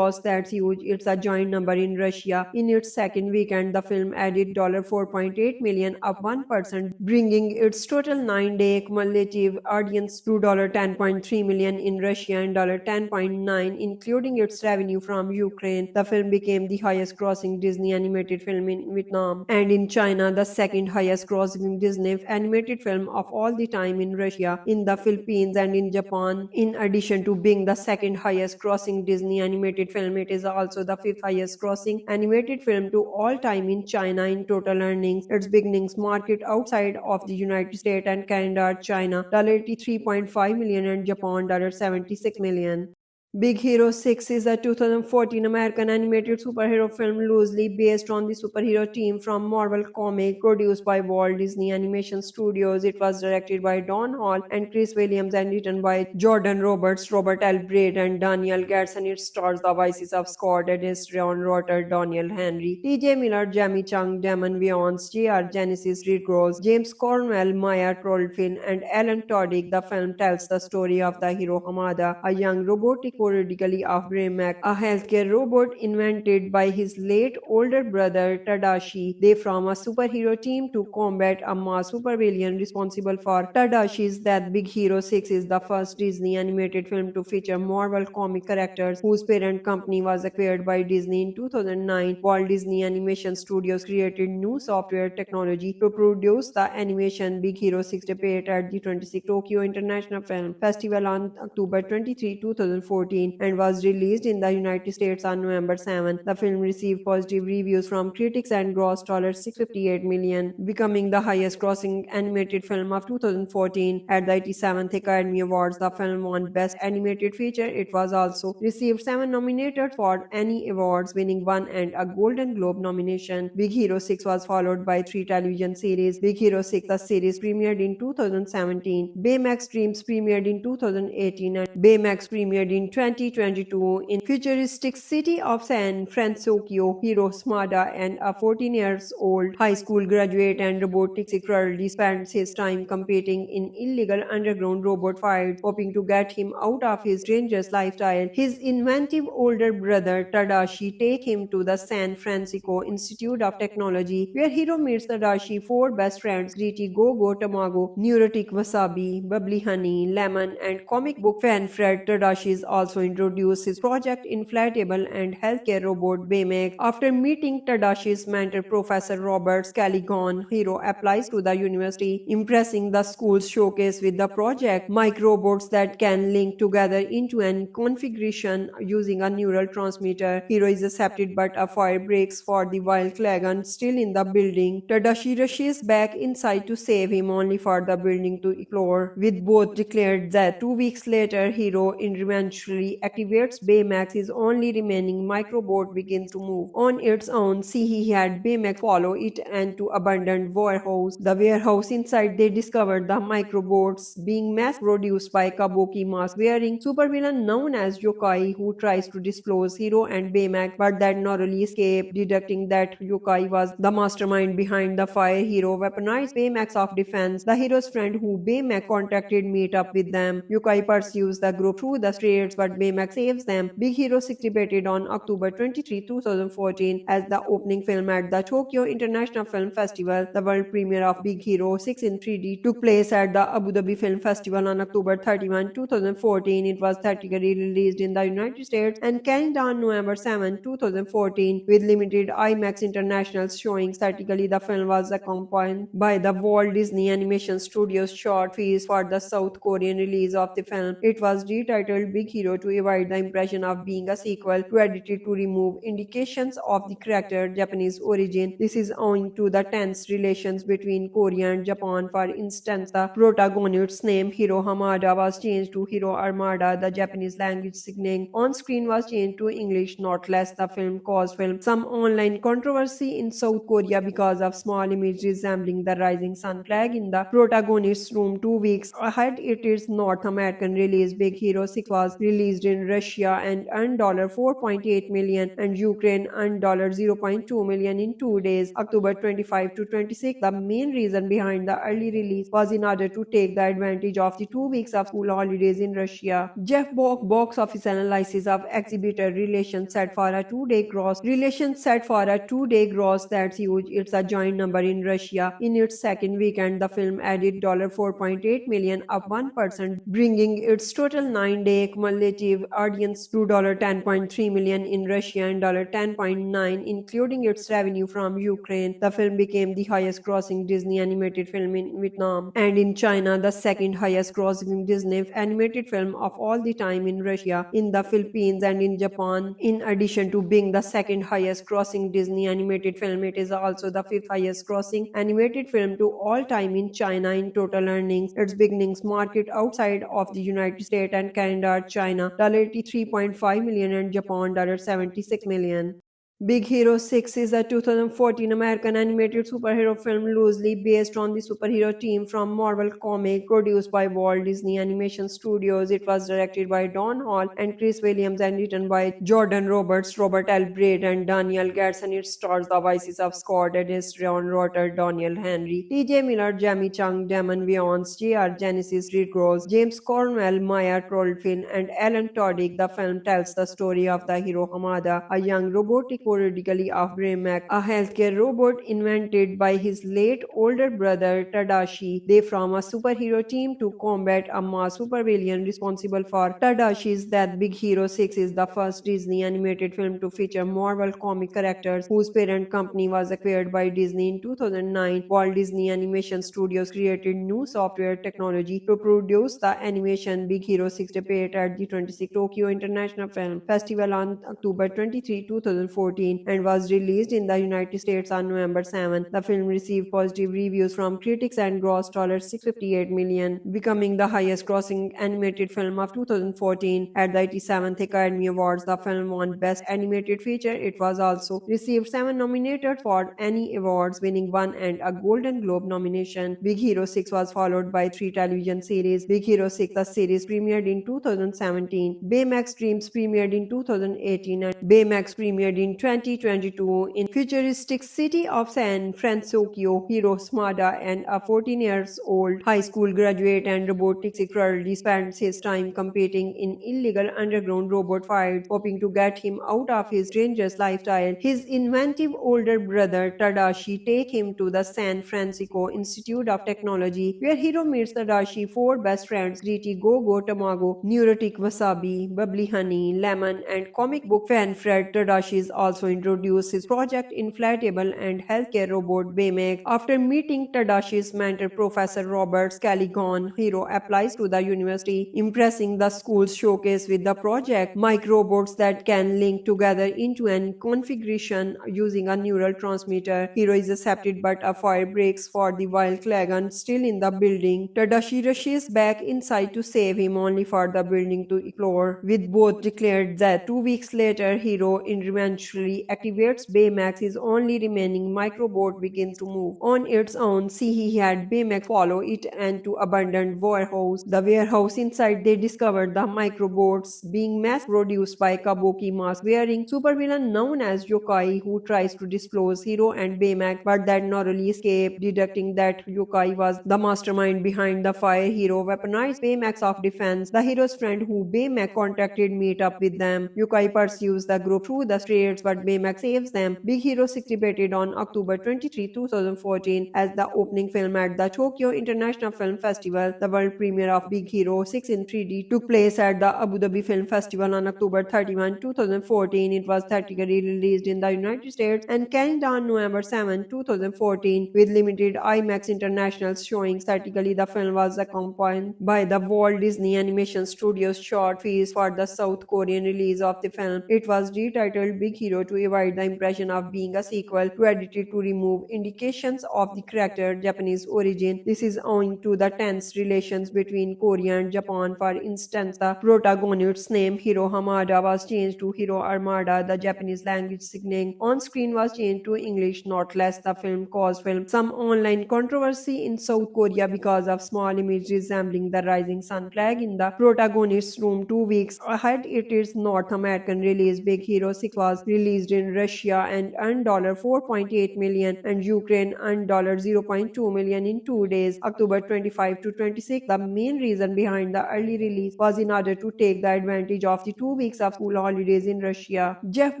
[SPEAKER 9] That's huge. It's a giant number in Russia. In its second weekend, the film added $4.8 million, up 1%, bringing its total 9-day cumulative audience to $10.3 million in Russia and $10.9 million, including its revenue from Ukraine. The film became the highest grossing Disney animated film in Vietnam and in China, the second highest grossing Disney animated film of all the time in Russia, in the Philippines, and in Japan. In addition to being the second highest grossing Disney animated film, it is also the 5th highest grossing animated film to all time in China in total earnings. Its beginnings market outside of the United States and Canada, China $83.5 million and Japan $76 million. Big Hero 6 is a 2014 American animated superhero film loosely based on the superhero team from Marvel Comics, produced by Walt Disney Animation Studios. It was directed by Don Hall and Chris Williams and written by Jordan Roberts, Robert L. Braid, and Daniel Gadsden. It stars the voices of Scott Adams, Ron Rotter, Daniel Henry, T.J. Miller, Jamie Chung, Damon Wayans, J.R. Genesis, Reed Gross, James Cornwell, Maya Trollfin, and Alan Tudyk. The film tells the story of the hero Hamada, a young robotic periodically of Baymax, a healthcare robot invented by his late older brother Tadashi. They form a superhero team to combat a mass supervillain responsible for Tadashi's death. Big Hero 6 is the first Disney animated film to feature Marvel comic characters whose parent company was acquired by Disney in 2009. Walt Disney Animation Studios created new software technology to produce the animation. Big Hero 6 debuted at the 26th Tokyo International Film Festival on October 23, 2014 and was released in the United States on November 7. The film received positive reviews from critics and grossed $658 million, becoming the highest grossing animated film of 2014. At the 87th Academy Awards, the film won Best Animated Feature. It was also received 7 nominated for Annie Awards, winning 1 and a Golden Globe nomination. Big Hero 6 was followed by 3 television series. Big Hero 6, the series, premiered in 2017. Baymax Dreams premiered in 2018 and Baymax premiered in 2022 in futuristic city of San Francisco. Hiro Smada, and a 14-year-old high school graduate and robotics secretly spends his time competing in illegal underground robot fights, hoping to get him out of his dangerous lifestyle. His inventive older brother Tadashi takes him to the San Francisco Institute of Technology, where Hiro meets Tadashi 4 best friends: Gritty, Go-Go, Tamago, Neurotic, Wasabi, Bubbly Honey, Lemon, and comic book fan Fred. Tadashi is also introduced his project inflatable and healthcare robot Baymax. After meeting Tadashi's mentor Professor Robert Scalligon, Hiro applies to the university, impressing the school's showcase with the project microbots that can link together into an configuration using a neural transmitter. Hiro is accepted, but a fire breaks for the while Klagan still in the building. Tadashi rushes back inside to save him, only for the building to explode, with both declared dead. 2 weeks later, Hiro eventually activates Baymax. His only remaining microbot begins to move on its own. He had Baymax follow it and to abandoned warehouse. The warehouse inside, they discovered the microbots being mass produced by Kabuki mask wearing supervillain known as Yokai, who tries to disclose Hiro and Baymax, but that narrowly escape. Deducting that Yokai was the mastermind behind the fire, Hiro weaponized Baymax of defense. The hero's friend who Baymax contacted meet up with them. Yokai pursues the group through the streets, but Baymax saves them. Big Hero 6 debuted on October 23, 2014 as the opening film at the Tokyo International Film Festival. The world premiere of Big Hero 6 in 3D took place at the Abu Dhabi Film Festival on October 31, 2014. It was theatrically released in the United States and Canada on November 7, 2014, with limited IMAX international showings. Theatrically, the film was accompanied by the Walt Disney Animation Studios short fees for the South Korean release of the film. It was retitled Big Hero to avoid the impression of being a sequel, to edited to remove indications of the character's Japanese origin. This is owing to the tense relations between Korea and Japan. For instance, the protagonist's name Hiro Hamada was changed to Hiro Armada. The Japanese language signaling on screen was changed to English. Not less, the film caused some online controversy in South Korea because of small image resembling the rising sun flag in the protagonist's room. 2 weeks ahead its North American release, Big Hero 6 was released in Russia and earned $4.8 million and Ukraine earned $0.2 million in 2 days, October 25 to 26. The main reason behind the early release was in order to take the advantage of the 2 weeks of school holidays in Russia. Jeff Bock box office analysis of exhibitor relations set for a 2-day gross. Relations set for a 2-day gross, that's huge. It's a giant number in Russia. In its second weekend, the film added $4.8 million, up 1%, bringing its total 9-day cumulative audience to $10.3 million in Russia and $10.9 million, including its revenue from Ukraine. The film became the highest grossing Disney animated film in Vietnam and in China, the second highest grossing Disney animated film of all the time in Russia, in the Philippines, and in Japan. In addition to being the second highest grossing Disney animated film, it is also the 5th highest grossing animated film to all time in China in total earnings. Its beginnings market outside of the United States and Canada, China $83.5 million and Japan $76 million. Big Hero 6 is a 2014 American animated superhero film loosely based on the superhero team from Marvel Comics, produced by Walt Disney Animation Studios. It was directed by Don Hall and Chris Williams and written by Jordan Roberts, Robert L. Braid, and Daniel Gerson. It stars the voices of Scott Adams, Ron Rotter, Daniel Henry, T.J. Miller, Jamie Chung, Damon Wayans, J.R. Genesis, Rick Ross, James Cornwell, Maya Trolfin, and Alan Tudyk. The film tells the story of the hero Hamada, a young robotic parodically of Baymax, a healthcare robot invented by his late older brother Tadashi. They form a superhero team to combat a mass supervillain responsible for Tadashi's death. Big Hero 6 is the first Disney animated film to feature Marvel comic characters whose parent company was acquired by Disney in 2009. Walt Disney Animation Studios created new software technology to produce the animation. Big Hero 6 debuted at the 26th Tokyo International Film Festival on October 23, 2014 and was released in the United States on November 7. The film received positive reviews from critics and grossed $658 million, becoming the highest grossing animated film of 2014. At the 87th Academy Awards, the film won Best Animated Feature. It was also received 7 nominated for Annie Awards, winning 1 and a Golden Globe nomination. Big Hero 6 was followed by 3 television series. Big Hero 6, the series premiered in 2017. Baymax Dreams premiered in 2018 and Baymax premiered in 2022 in futuristic city of San Francisco. Hiro Smada, and a 14 years old high school graduate and robotics secretly spends his time competing in illegal underground robot fights, hoping to get him out of his dangerous lifestyle. His inventive older brother Tadashi take him to the San Francisco Institute of Technology, where Hiro meets Tadashi 4 best friends: Gritty, Go-Go, Tamago, Neurotic, Wasabi, Bubbly Honey, Lemon, and comic book fan Fred. Tadashi is also introduced his project inflatable and healthcare robot Baymax. After meeting Tadashi's mentor Professor Robert Scalligon, Hiro applies to the university, impressing the school's showcase with the project microbots that can link together into an configuration using a neural transmitter. Hiro is accepted, but a fire breaks for the while Klagan still in the building. Tadashi rushes back inside to save him, only for the building to explode, with both declared that 2 weeks later Hiro eventually activates Baymax. His only remaining microbot begins to move on its own. He had Baymax follow it and to abandoned warehouse. The warehouse inside, they discovered the microbots being mass produced by Kabuki mask wearing supervillain known as Yokai, who tries to disclose Hiro and Baymax, but that narrowly escape, deducting that Yokai was the mastermind behind the fire. Hiro weaponized Baymax of defense. The hero's friend who Baymax contacted meet up with them. Yokai pursues the group through the streets, but Baymax saves them. Big Hero 6 debuted on October 23, 2014 as the opening film at the Tokyo International Film Festival. The world premiere of Big Hero 6 in 3D took place at the Abu Dhabi Film Festival on October 31, 2014. It was theatrically released in the United States and Canada on November 7, 2014 with limited IMAX international showings. Theatrically, the film was accompanied by the Walt Disney Animation Studios short fees for the South Korean release of the film. It was retitled Big Hero to avoid the impression of being a sequel, to edited to remove indications of the character Japanese origin. This is owing to the tense relations between Korea and Japan. For instance, the protagonist's name Hiro Hamada was changed to Hiro Armada. The Japanese language signaling on screen was changed to English. Not less, the film caused some online controversy in South Korea because of small image resembling the rising sun flag in the protagonist's room. 2 weeks ahead its North American release, Big Hero 6 was released in Russia and earned $4.8 million and Ukraine earned $0.2 million in 2 days, October 25 to 26. The main reason behind the early release was in order to take the advantage of the 2 weeks of school holidays in Russia. Jeff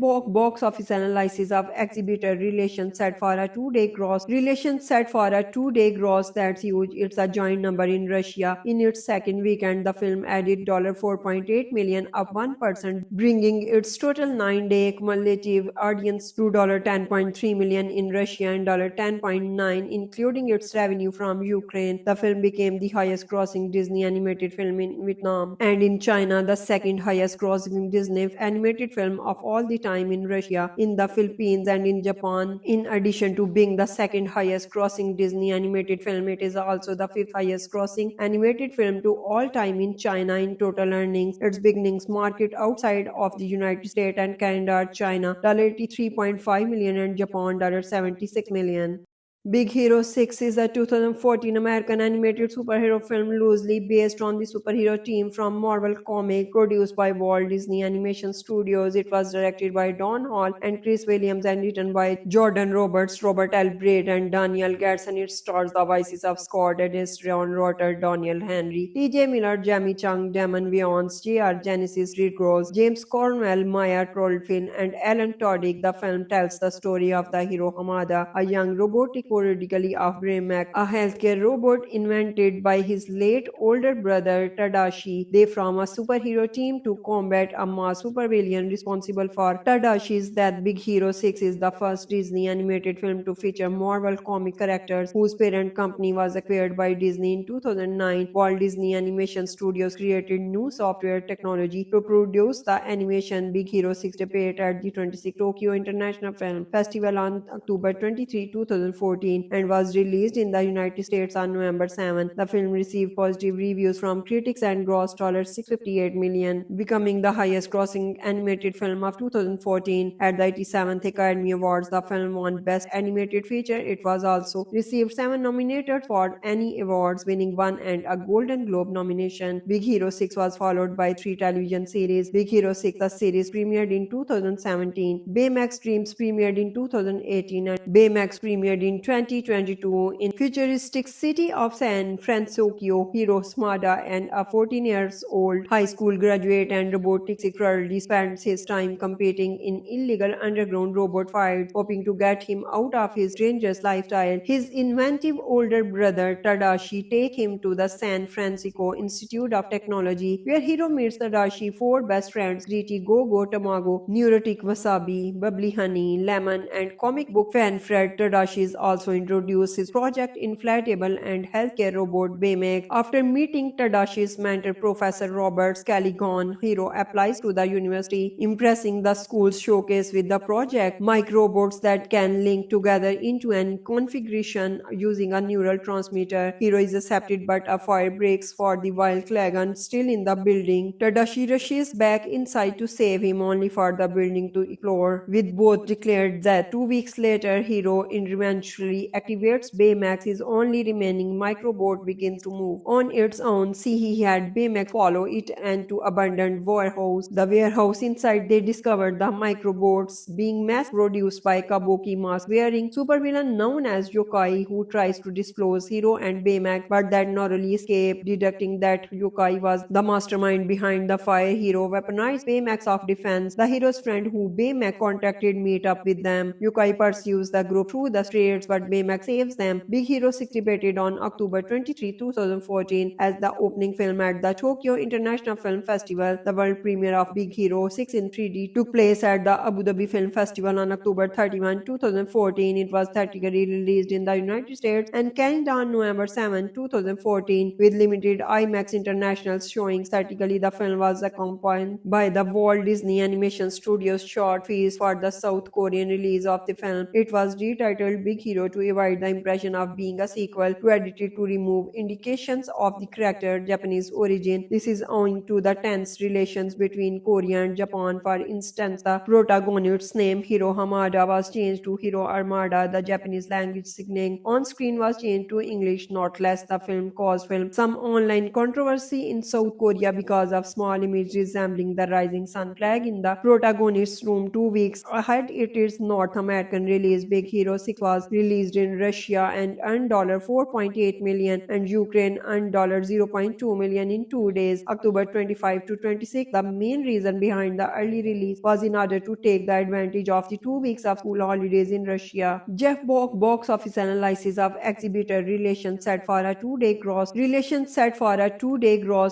[SPEAKER 9] Bock box office analysis of exhibitor relations set for a 2-day gross. Relations set for a 2-day gross that's huge. It's a giant number in Russia. In its second weekend, the film added $4.8 million, up 1%, bringing its total 9-day cumulative audience to $10.3 million in Russia and $10.9 million, including its revenue from Ukraine. The film became the highest grossing Disney animated film in Vietnam and in China, the second highest grossing Disney animated film of all the time in Russia, in the Philippines, and in Japan. In addition to being the second highest grossing Disney animated film, it is also the 5th highest grossing animated film to all time in China in total earnings. Its beginnings market outside of the United States and Canada, China China $83.5 million, and Japan $76 million. Big Hero 6 is a 2014 American animated superhero film loosely based on the superhero team from Marvel Comics, produced by Walt Disney Animation Studios. It was directed by Don Hall and Chris Williams and written by Jordan Roberts, Robert L. Braid, and Daniel Garson. It stars the voices of Scott Adams, Ron Rotter, Daniel Henry, T.J. Miller, Jamie Chung, Damon Wayans, J.R. Genesis, Reed Gross, James Cornwell, Maya Trolfin, and Alan Tudyk. The film tells the story of the hero Hamada, a young robotic periodically of Baymax, a healthcare robot invented by his late older brother Tadashi. They form a superhero team to combat a mass supervillain responsible for Tadashi's death. Big Hero 6 is the first Disney animated film to feature Marvel comic characters whose parent company was acquired by Disney in 2009. Walt Disney Animation Studios created new software technology to produce the animation. Big Hero 6 debuted at the 26th Tokyo International Film Festival on October 23, 2014 and was released in the United States on November 7. The film received positive reviews from critics and grossed $658 million, becoming the highest grossing animated film of 2014. At the 87th Academy Awards, the film won Best Animated Feature. It was also received 7 nominated for Annie Awards, winning 1 and a Golden Globe nomination. Big Hero 6 was followed by 3 television series. Big Hero 6, the series premiered in 2017. Baymax Dreams premiered in 2018 and Baymax premiered in 2022 in futuristic city of San Francisco. Hiro Smada, and a 14-year-old high school graduate and robotics currently spends his time competing in illegal underground robot fights, hoping to get him out of his dangerous lifestyle. His inventive older brother Tadashi take him to the San Francisco Institute of Technology, where Hiro meets Tadashi 4 best friends: Gritty, Go-Go, Tamago, Neurotic, Wasabi, Bubbly Honey, Lemon, and comic book fan Fred. Tadashi is also introduced his project inflatable and healthcare robot Baymax. After meeting Tadashi's mentor Professor Robert Scalligon, Hiro applies to the university, impressing the school's showcase with the project microbots that can link together into an configuration using a neural transmitter. Hiro is accepted, but a fire breaks for the while Klagan still in the building. Tadashi rushes back inside to save him, only for the building to explode, with both declared that 2 weeks later Hiro eventually activates Baymax. His only remaining microbot begins to move on its own. He had Baymax follow it and to abandoned warehouse. The warehouse inside, they discovered the microbots being mass produced by Kabuki mask wearing supervillain known as Yokai, who tries to disclose Hiro and Baymax, but that narrowly escape. Deducting that Yokai was the mastermind behind the fire, Hiro weaponized Baymax of defense. The hero's friend who Baymax contacted meet up with them. Yokai pursues the group through the streets, but Baymax saves them. Big Hero 6 debuted on October 23, 2014 as the opening film at the Tokyo International Film Festival. The world premiere of Big Hero 6 in 3D took place at the Abu Dhabi Film Festival on October 31, 2014. It was theatrically released in the United States and Canada on November 7, 2014, with limited IMAX international showings. Theatrically, the film was accompanied by the Walt Disney Animation Studios short fees for the South Korean release of the film. It was retitled Big Hero to avoid the impression of being a sequel, to edited to remove indications of the character Japanese origin. This is owing to the tense relations between Korea and Japan. For instance, the protagonist's name Hiro Hamada was changed to Hiro Armada. The Japanese language signaling on screen was changed to English. Not less, the film caused some online controversy in South Korea because of small image resembling the rising sun flag in the protagonist's room. 2 weeks ahead its North American release, Big Hero 6 was released in Russia and earned $4.8 million and Ukraine earned $0.2 million in 2 days, October 25 to 26. The main reason behind the early release was in order to take the advantage of the 2 weeks of school holidays in Russia. Jeff Bock box office analysis of exhibitor relations set for a 2-day gross.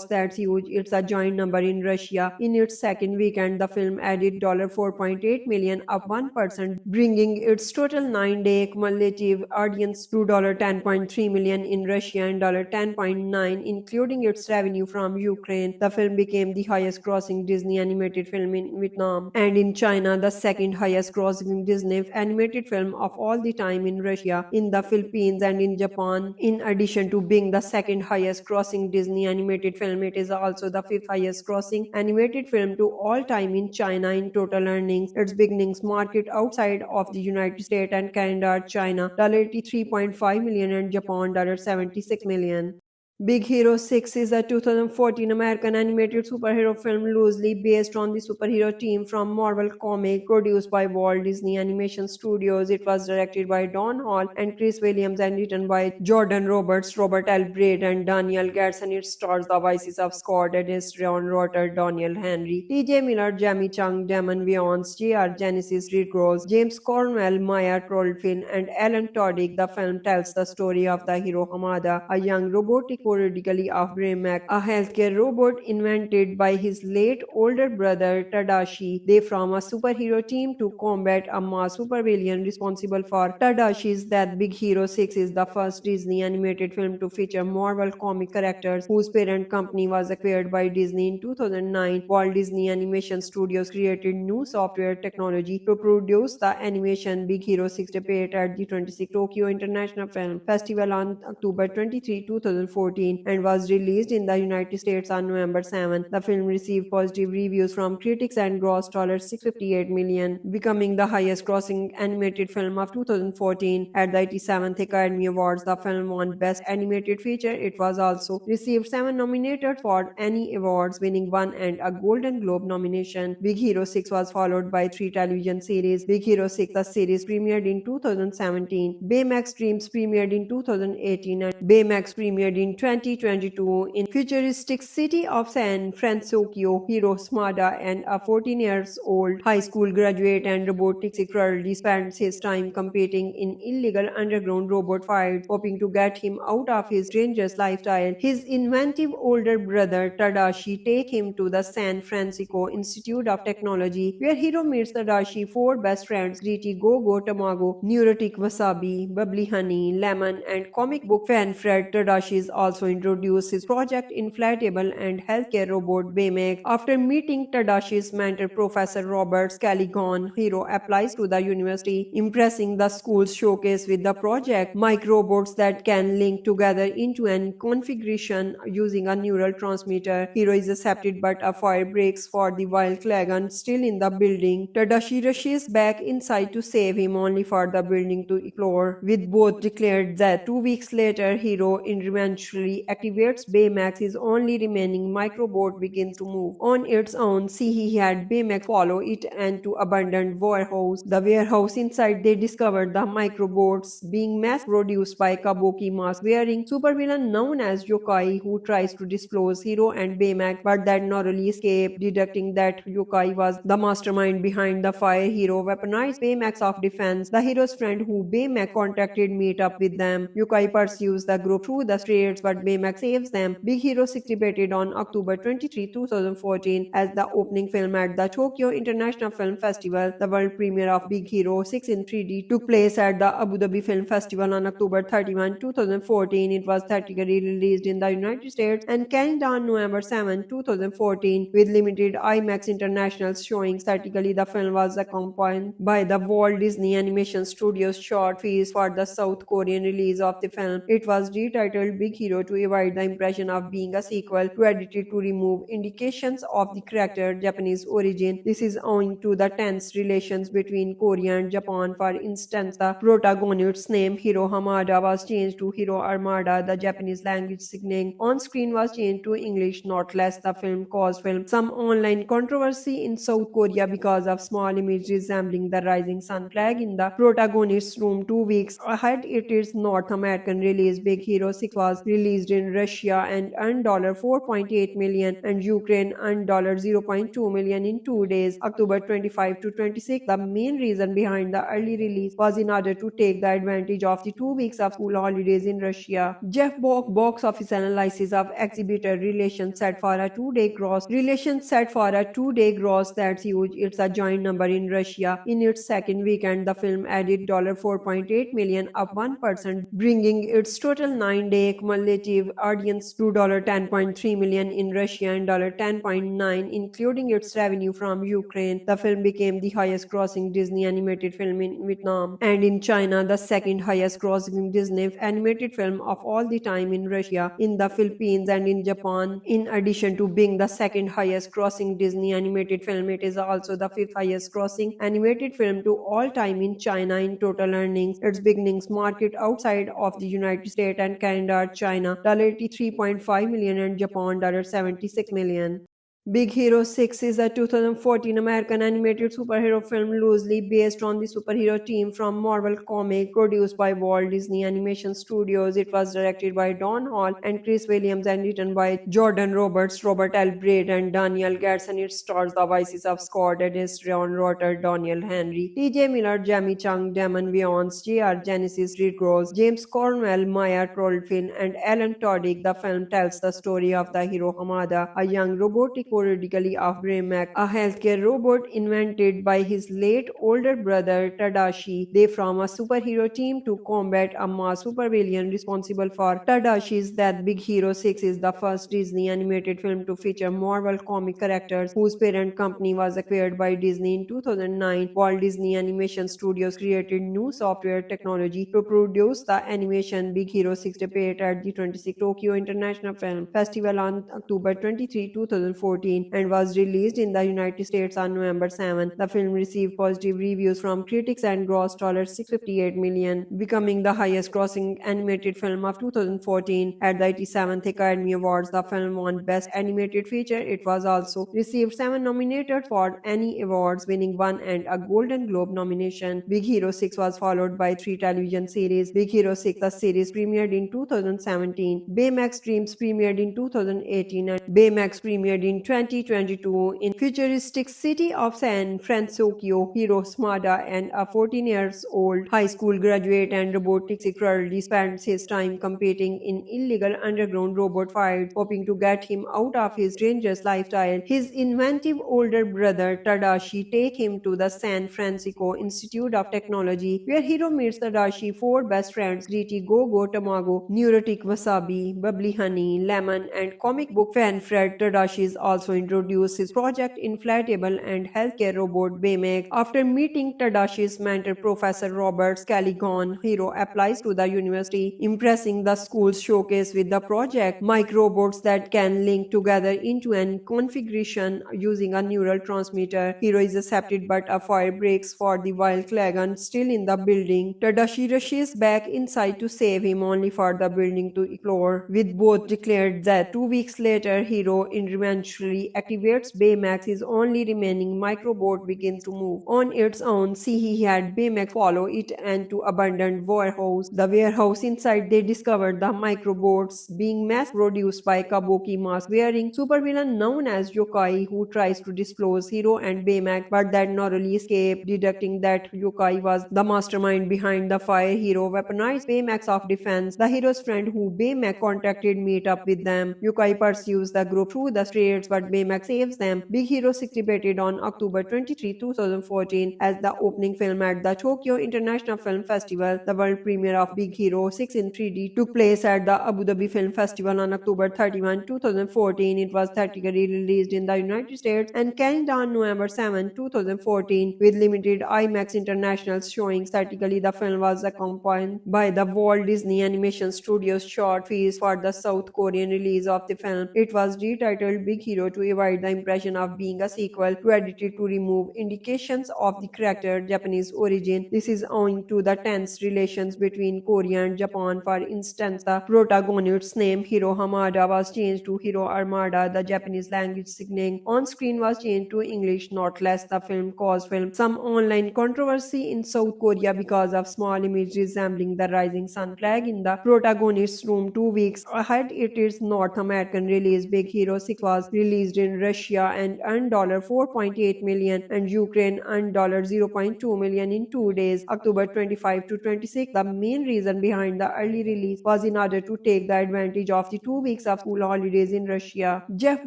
[SPEAKER 9] That's huge. It's a giant number in Russia. In its second weekend, the film added $4.8 million, up 1%, bringing its total 9-day cumulative cumulative audience to $10.3 million in Russia and $10.9, including its revenue from Ukraine. The film became the highest grossing Disney animated film in Vietnam and in China, the second highest grossing Disney animated film of all the time in Russia, in the Philippines, and in Japan. In addition to being the second highest grossing Disney animated film, it is also the fifth highest grossing animated film to all time in China in total earnings. Its beginnings market outside of the United States and Canada are China $83.5 million and Japan $76 million. Big Hero 6 is a 2014 American animated superhero film loosely based on the superhero team from Marvel Comics, produced by Walt Disney Animation Studios. It was directed by Don Hall and Chris Williams and written by Jordan Roberts, Robert L. Braid, and Daniel Gadsden. It stars the voices of Scott Adams, Ron Rotter, Daniel Henry, T.J. Miller, Jamie Chung, Damon Wayans, J.R. Genesis, Rick Ross, James Cornwell, Maya Trollfin, and Alan Tudyk. The film tells the story of the hero Hamada, a young robotic periodically of Baymax, a healthcare robot invented by his late older brother Tadashi. They form a superhero team to combat a mass supervillain responsible for Tadashi's death. Big Hero 6 is the first Disney animated film to feature Marvel comic characters whose parent company was acquired by Disney in 2009. Walt Disney Animation Studios created new software technology to produce the animation. Big Hero 6 debuted at the 26th Tokyo International Film Festival on October 23, 2014 and was released in the United States on November 7. The film received positive reviews from critics and grossed $658 million, becoming the highest grossing animated film of 2014. At the 87th Academy Awards, the film won Best Animated Feature. It was also received 7 nominated for Annie Awards, winning 1 and a Golden Globe nomination. Big Hero 6 was followed by 3 television series. Big Hero 6, the series, premiered in 2017. Baymax Dreams premiered in 2018 and Baymax premiered in 2022 in futuristic city of San Francisco. Hiro Hamada, and a 14-year-old high school graduate and robotics secretly spends his time competing in illegal underground robot fights, hoping to get him out of his dangerous lifestyle. His inventive older brother Tadashi takes him to the San Francisco Institute of Technology, where Hiro meets Tadashi 4 best friends: Gritty, Go-Go, Tamago, Neurotic, Wasabi, Bubbly Honey, Lemon, and comic book fan Fred. Tadashi is also introduced his project inflatable and healthcare robot Baymax. After meeting Tadashi's mentor Professor Robert Scalligon, Hiro applies to the university, impressing the school's showcase with the project microbots that can link together into an configuration using a neural transmitter. Hiro is accepted, but a fire breaks for the while Klagan still in the building. Tadashi rushes back inside to save him, only for the building to explode, with both declared dead. 2 weeks later, Hiro eventually activates Baymax. His only remaining microbot begins to move on its own. He had Baymax follow it and to abandoned warehouse. The warehouse inside, they discovered the microbots being mass produced by Kabuki mask wearing supervillain known as Yokai, who tries to disclose Hiro and Baymax, but that narrowly escape. Deducting that Yokai was the mastermind behind the fire, Hiro weaponized Baymax of defense. The hero's friend who Baymax contacted meet up with them. Yokai pursues the group through the streets, but Baymax saves them. Big Hero 6 debuted on October 23, 2014 as the opening film at the Tokyo International Film Festival. The world premiere of Big Hero 6 in 3D took place at the Abu Dhabi Film Festival on October 31, 2014. It was theatrically released in the United States and Canada on November 7, 2014, with limited IMAX international showings. Theatrically, the film was accompanied by the Walt Disney Animation Studios short fees for the South Korean release of the film. It was retitled Big Hero to avoid the impression of being a sequel, to edited to remove indications of the character's Japanese origin. This is owing to the tense relations between Korea and Japan. For instance, the protagonist's name, Hiro Hamada, was changed to Hiro Armada. The Japanese language signaling on screen was changed to English. Not less, the film caused some online controversy in South Korea because of small image resembling the rising sun flag in the protagonist's room. 2 weeks ahead its North American release, Big Hero 6 was released released in Russia and earned $4.8 million, and Ukraine earned $0.2 million in 2 days, October 25 to 26. The main reason behind the early release was in order to take the advantage of the 2 weeks of school holidays in Russia. Jeff Bock box office analysis of exhibitor relations set for a 2-day gross. Relations set for a 2-day gross that's huge. It's a giant number in Russia. In its second weekend, the film added $4.8 million, up 1%, bringing its total 9-day cumulative audience to $10.3 million in Russia and $10.9 million, including its revenue from Ukraine. The film became the highest grossing Disney animated film in Vietnam and in China, the second highest grossing Disney animated film of all the time in Russia, in the Philippines, and in Japan. In addition to being the second highest grossing Disney animated film, it is also the fifth highest grossing animated film to all time in China in total earnings. Its beginnings market outside of the United States and Canada are China $83.5 million and Japan $76 million. Big Hero 6 is a 2014 American animated superhero film loosely based on the superhero team from Marvel Comics, produced by Walt Disney Animation Studios. It was directed by Don Hall and Chris Williams and written by Jordan Roberts, Robert L. Braid, and Daniel Gadsden. It stars the voices of Scott Adams, Ron Rotter, Daniel Henry, T.J. Miller, Jamie Chung, Damon Wayans, J.R. Genesis, Reed Gross, James Cornwell, Maya Trolfin, and Alan Tudyk. The film tells the story of the hero Hamada, a young robotic periodically of Baymax, a healthcare robot invented by his late older brother Tadashi. They form a superhero team to combat a mass supervillain responsible for Tadashi's death. Big Hero 6 is the first Disney animated film to feature Marvel comic characters whose parent company was acquired by Disney in 2009. Walt Disney Animation Studios created new software technology to produce the animation. Big Hero 6 debuted at the 26th Tokyo International Film Festival on October 23, 2014 and was released in the United States on November 7. The film received positive reviews from critics and grossed $658 million, becoming the highest grossing animated film of 2014. At the 87th Academy Awards, the film won Best Animated Feature. It was also received 7 nominated for Annie Awards, winning 1 and a Golden Globe nomination. Big Hero 6 was followed by 3 television series. Big Hero 6, the series premiered in 2017. Baymax Dreams premiered in 2018 and Baymax premiered in 2022 in futuristic city of San Francisco. Hiro Smada, and a 14-year-old high school graduate and robotics secretly spends his time competing in illegal underground robot fights, hoping to get him out of his dangerous lifestyle. His inventive older brother Tadashi takes him to the San Francisco Institute of Technology, where Hiro meets Tadashi's 4 best friends: Gritty, Go-Go, Tamago, Neurotic, Wasabi, Bubbly Honey, Lemon, and comic book fan Fred. Tadashi is also introduced his project inflatable and healthcare robot Baymax. After meeting Tadashi's mentor Professor Robert Scalligon, Hiro applies to the university, impressing the school's showcase with the project microbots that can link together into an configuration using a neural transmitter. Hiro is accepted, but a fire breaks for the while Klagan still in the building. Tadashi rushes back inside to save him, only for the building to explode, with both declared that 2 weeks later Hiro eventually activates Baymax. His only remaining microbot begins to move on its own. He had Baymax follow it and to abandoned warehouse. The warehouse inside, they discovered the microbots being mass produced by Kabuki mask wearing supervillain known as Yokai, who tries to disclose Hiro and Baymax, but that narrowly escape, deducting that Yokai was the mastermind behind the fire. Hiro weaponized Baymax of defense. The hero's friend who Baymax contacted meet up with them. Yokai pursues the group through the streets, but Baymax saves them. Big Hero 6 debuted on October 23, 2014 as the opening film at the Tokyo International Film Festival. The world premiere of Big Hero 6 in 3D took place at the Abu Dhabi Film Festival on October 31, 2014. It was theatrically released in the United States and Canada on November 7, 2014, with limited IMAX international showings. Theatrically, the film was accompanied by the Walt Disney Animation Studios short fees for the South Korean release of the film. It was retitled Big Hero to avoid the impression of being a sequel to edited to remove indications of the character Japanese origin. This is owing to the tense relations between Korea and Japan. For instance, the protagonist's name Hiro Hamada was changed to Hiro Armada. The Japanese language signaling on screen was changed to English. Not less, the film caused some online controversy in South Korea because of small image resembling the rising sun flag in the protagonist's room. 2 weeks ahead its North American release, Big Hero 6 was released in Russia and earned $4.8 million and Ukraine earned $0.2 million in 2 days, October 25 to 26. The main reason behind the early release was in order to take the advantage of the 2 weeks of school holidays in Russia. Jeff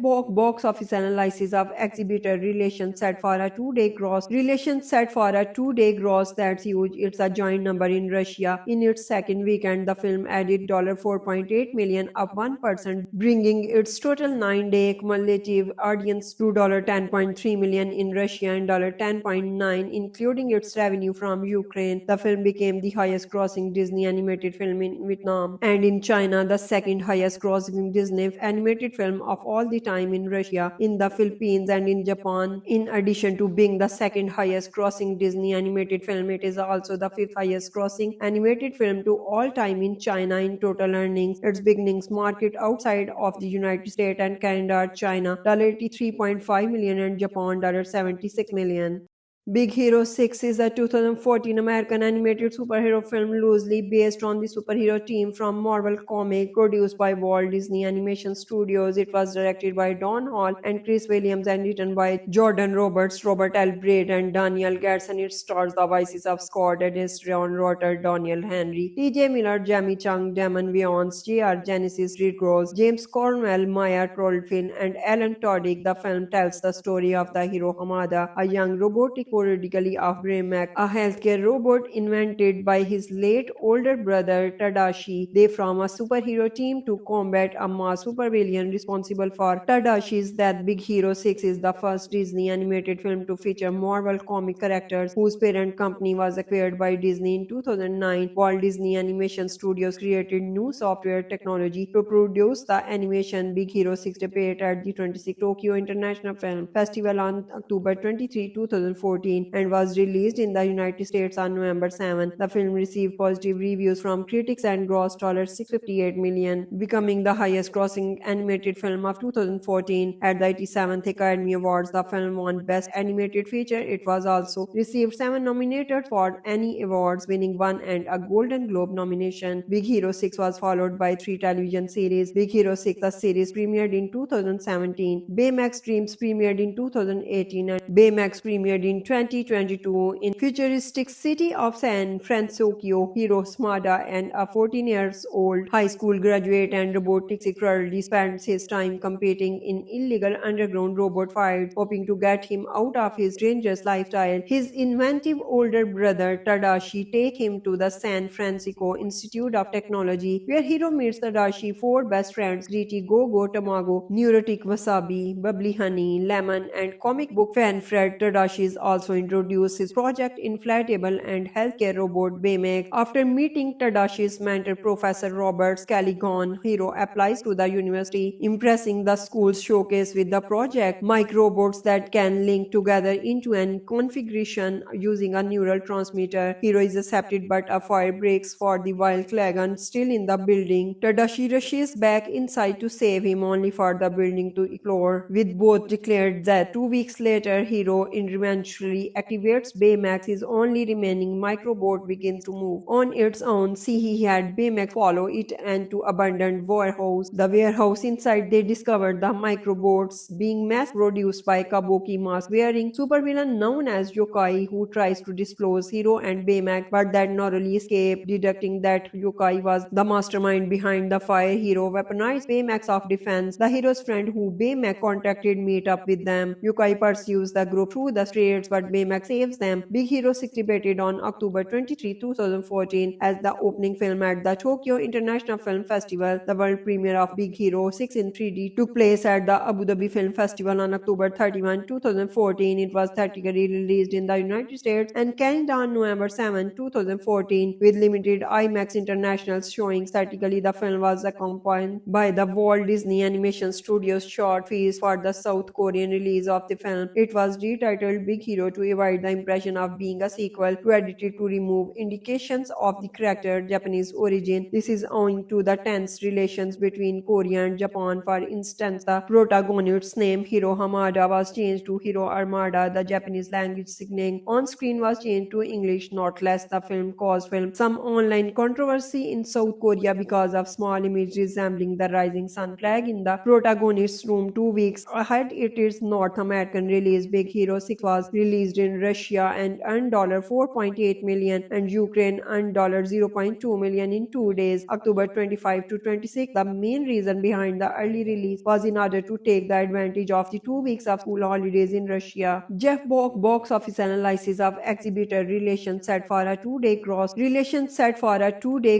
[SPEAKER 9] Bock box office analysis of exhibitor relations set for a 2-day gross. Relations set for a 2-day gross, that's huge. It's a giant number in Russia. In its second weekend, the film added $4.8 million, up 1%, bringing its total 9-day cumulative audience to $10.3 million in Russia and $10.9 million, including its revenue from Ukraine. The film became the highest grossing Disney animated film in Vietnam and in China, the second highest grossing Disney animated film of all the time in Russia, in the Philippines, and in Japan. In addition to being the second highest grossing Disney animated film, it is also the fifth highest grossing animated film to all time in China in total earnings. Its beginnings market outside of the United States and Canada, China $83.5 million and Japan $76 million. Big Hero 6 is a 2014 American animated superhero film loosely based on the superhero team from Marvel Comics, produced by Walt Disney Animation Studios. It was directed by Don Hall and Chris Williams and written by Jordan Roberts, Robert L. Braid, and Daniel Garrison. It stars the voices of Scott Adams, Ron Rotter, Daniel Henry, T.J. Miller, Jamie Chung, Damon Wayans, J.R. Genesis, Reed Gross, James Cornwell, Maya Trollfin, and Alan Tudyk. The film tells the story of the hero Hamada, a young robotic periodically of Baymax, a healthcare robot invented by his late older brother Tadashi. They form a superhero team to combat a mass supervillain responsible for Tadashi's death. Big Hero 6 is the first Disney animated film to feature Marvel comic characters whose parent company was acquired by Disney in 2009. Walt Disney Animation Studios created new software technology to produce the animation. Big Hero 6 debuted at the 26th Tokyo International Film Festival on October 23, 2014 and was released in the United States on November 7. The film received positive reviews from critics and grossed $658 million, becoming the highest grossing animated film of 2014. At the 87th Academy Awards, the film won Best Animated Feature. It was also received 7 nominated for Annie Awards, winning 1 and a Golden Globe nomination. Big Hero 6 was followed by 3 television series. Big Hero 6, the series, premiered in 2017. Baymax Dreams premiered in 2018 and Baymax premiered in 2022 in futuristic city of San Francisco. Hiro Hamada, and a 14-year-old high school graduate and robotics currently spends his time competing in illegal underground robot fights, hoping to get him out of his dangerous lifestyle. His inventive older brother Tadashi take him to the San Francisco Institute of Technology, where Hiro meets Tadashi 4 best friends: Gritty, Go-Go, Tamago, Neurotic, Wasabi, Bubbly Honey, Lemon, and comic book fan Fred. Tadashi is also introduced his project inflatable and healthcare robot Baymax. After meeting Tadashi's mentor Professor Robert Scalligon, Hiro applies to the university, impressing the school's showcase with the project microbots that can link together into an configuration using a neural transmitter. Hiro is accepted, but a fire breaks for the while Klagan still in the building. Tadashi rushes back inside to save him, only for the building to explode, with both declared that 2 weeks later Hiro eventually activates Baymax. His only remaining microbot begins to move on its own. He had Baymax follow it and to abandoned warehouse. The warehouse inside, they discovered the microbots being mass produced by Kabuki mask wearing supervillain known as Yokai, who tries to disclose Hiro and Baymax, but that narrowly escape. Deducting that Yokai was the mastermind behind the fire, Hiro weaponized Baymax of defense. The hero's friend who Baymax contacted meet up with them. Yokai pursues the group through the streets, but Baymax saves them. Big Hero 6 debuted on October 23, 2014 as the opening film at the Tokyo International Film Festival. The world premiere of Big Hero 6 in 3D took place at the Abu Dhabi Film Festival on October 31, 2014. It was theatrically released in the United States and Canada on November 7, 2014, with limited IMAX international showings. Theatrically, the film was accompanied by the Walt Disney Animation Studios short fees for the South Korean release of the film. It was retitled Big Hero to avoid the impression of being a sequel, to edited to remove indications of the character's Japanese origin. This is owing to the tense relations between Korea and Japan. For instance, the protagonist's name Hiro Hamada was changed to Hiro Armada. The Japanese language signaling on screen was changed to English. Not less, the film caused some online controversy in South Korea because of small images resembling the rising sun flag in the protagonist's room. 2 weeks ahead its North American release, Big Hero 6 was released in Russia and earned $4.8 million and Ukraine earned $0.2 million in 2 days, October 25 to 26. The main reason behind the early release was in order to take the advantage of the 2 weeks of school holidays in Russia. Jeff Bock box office analysis of exhibitor relations set for a 2-day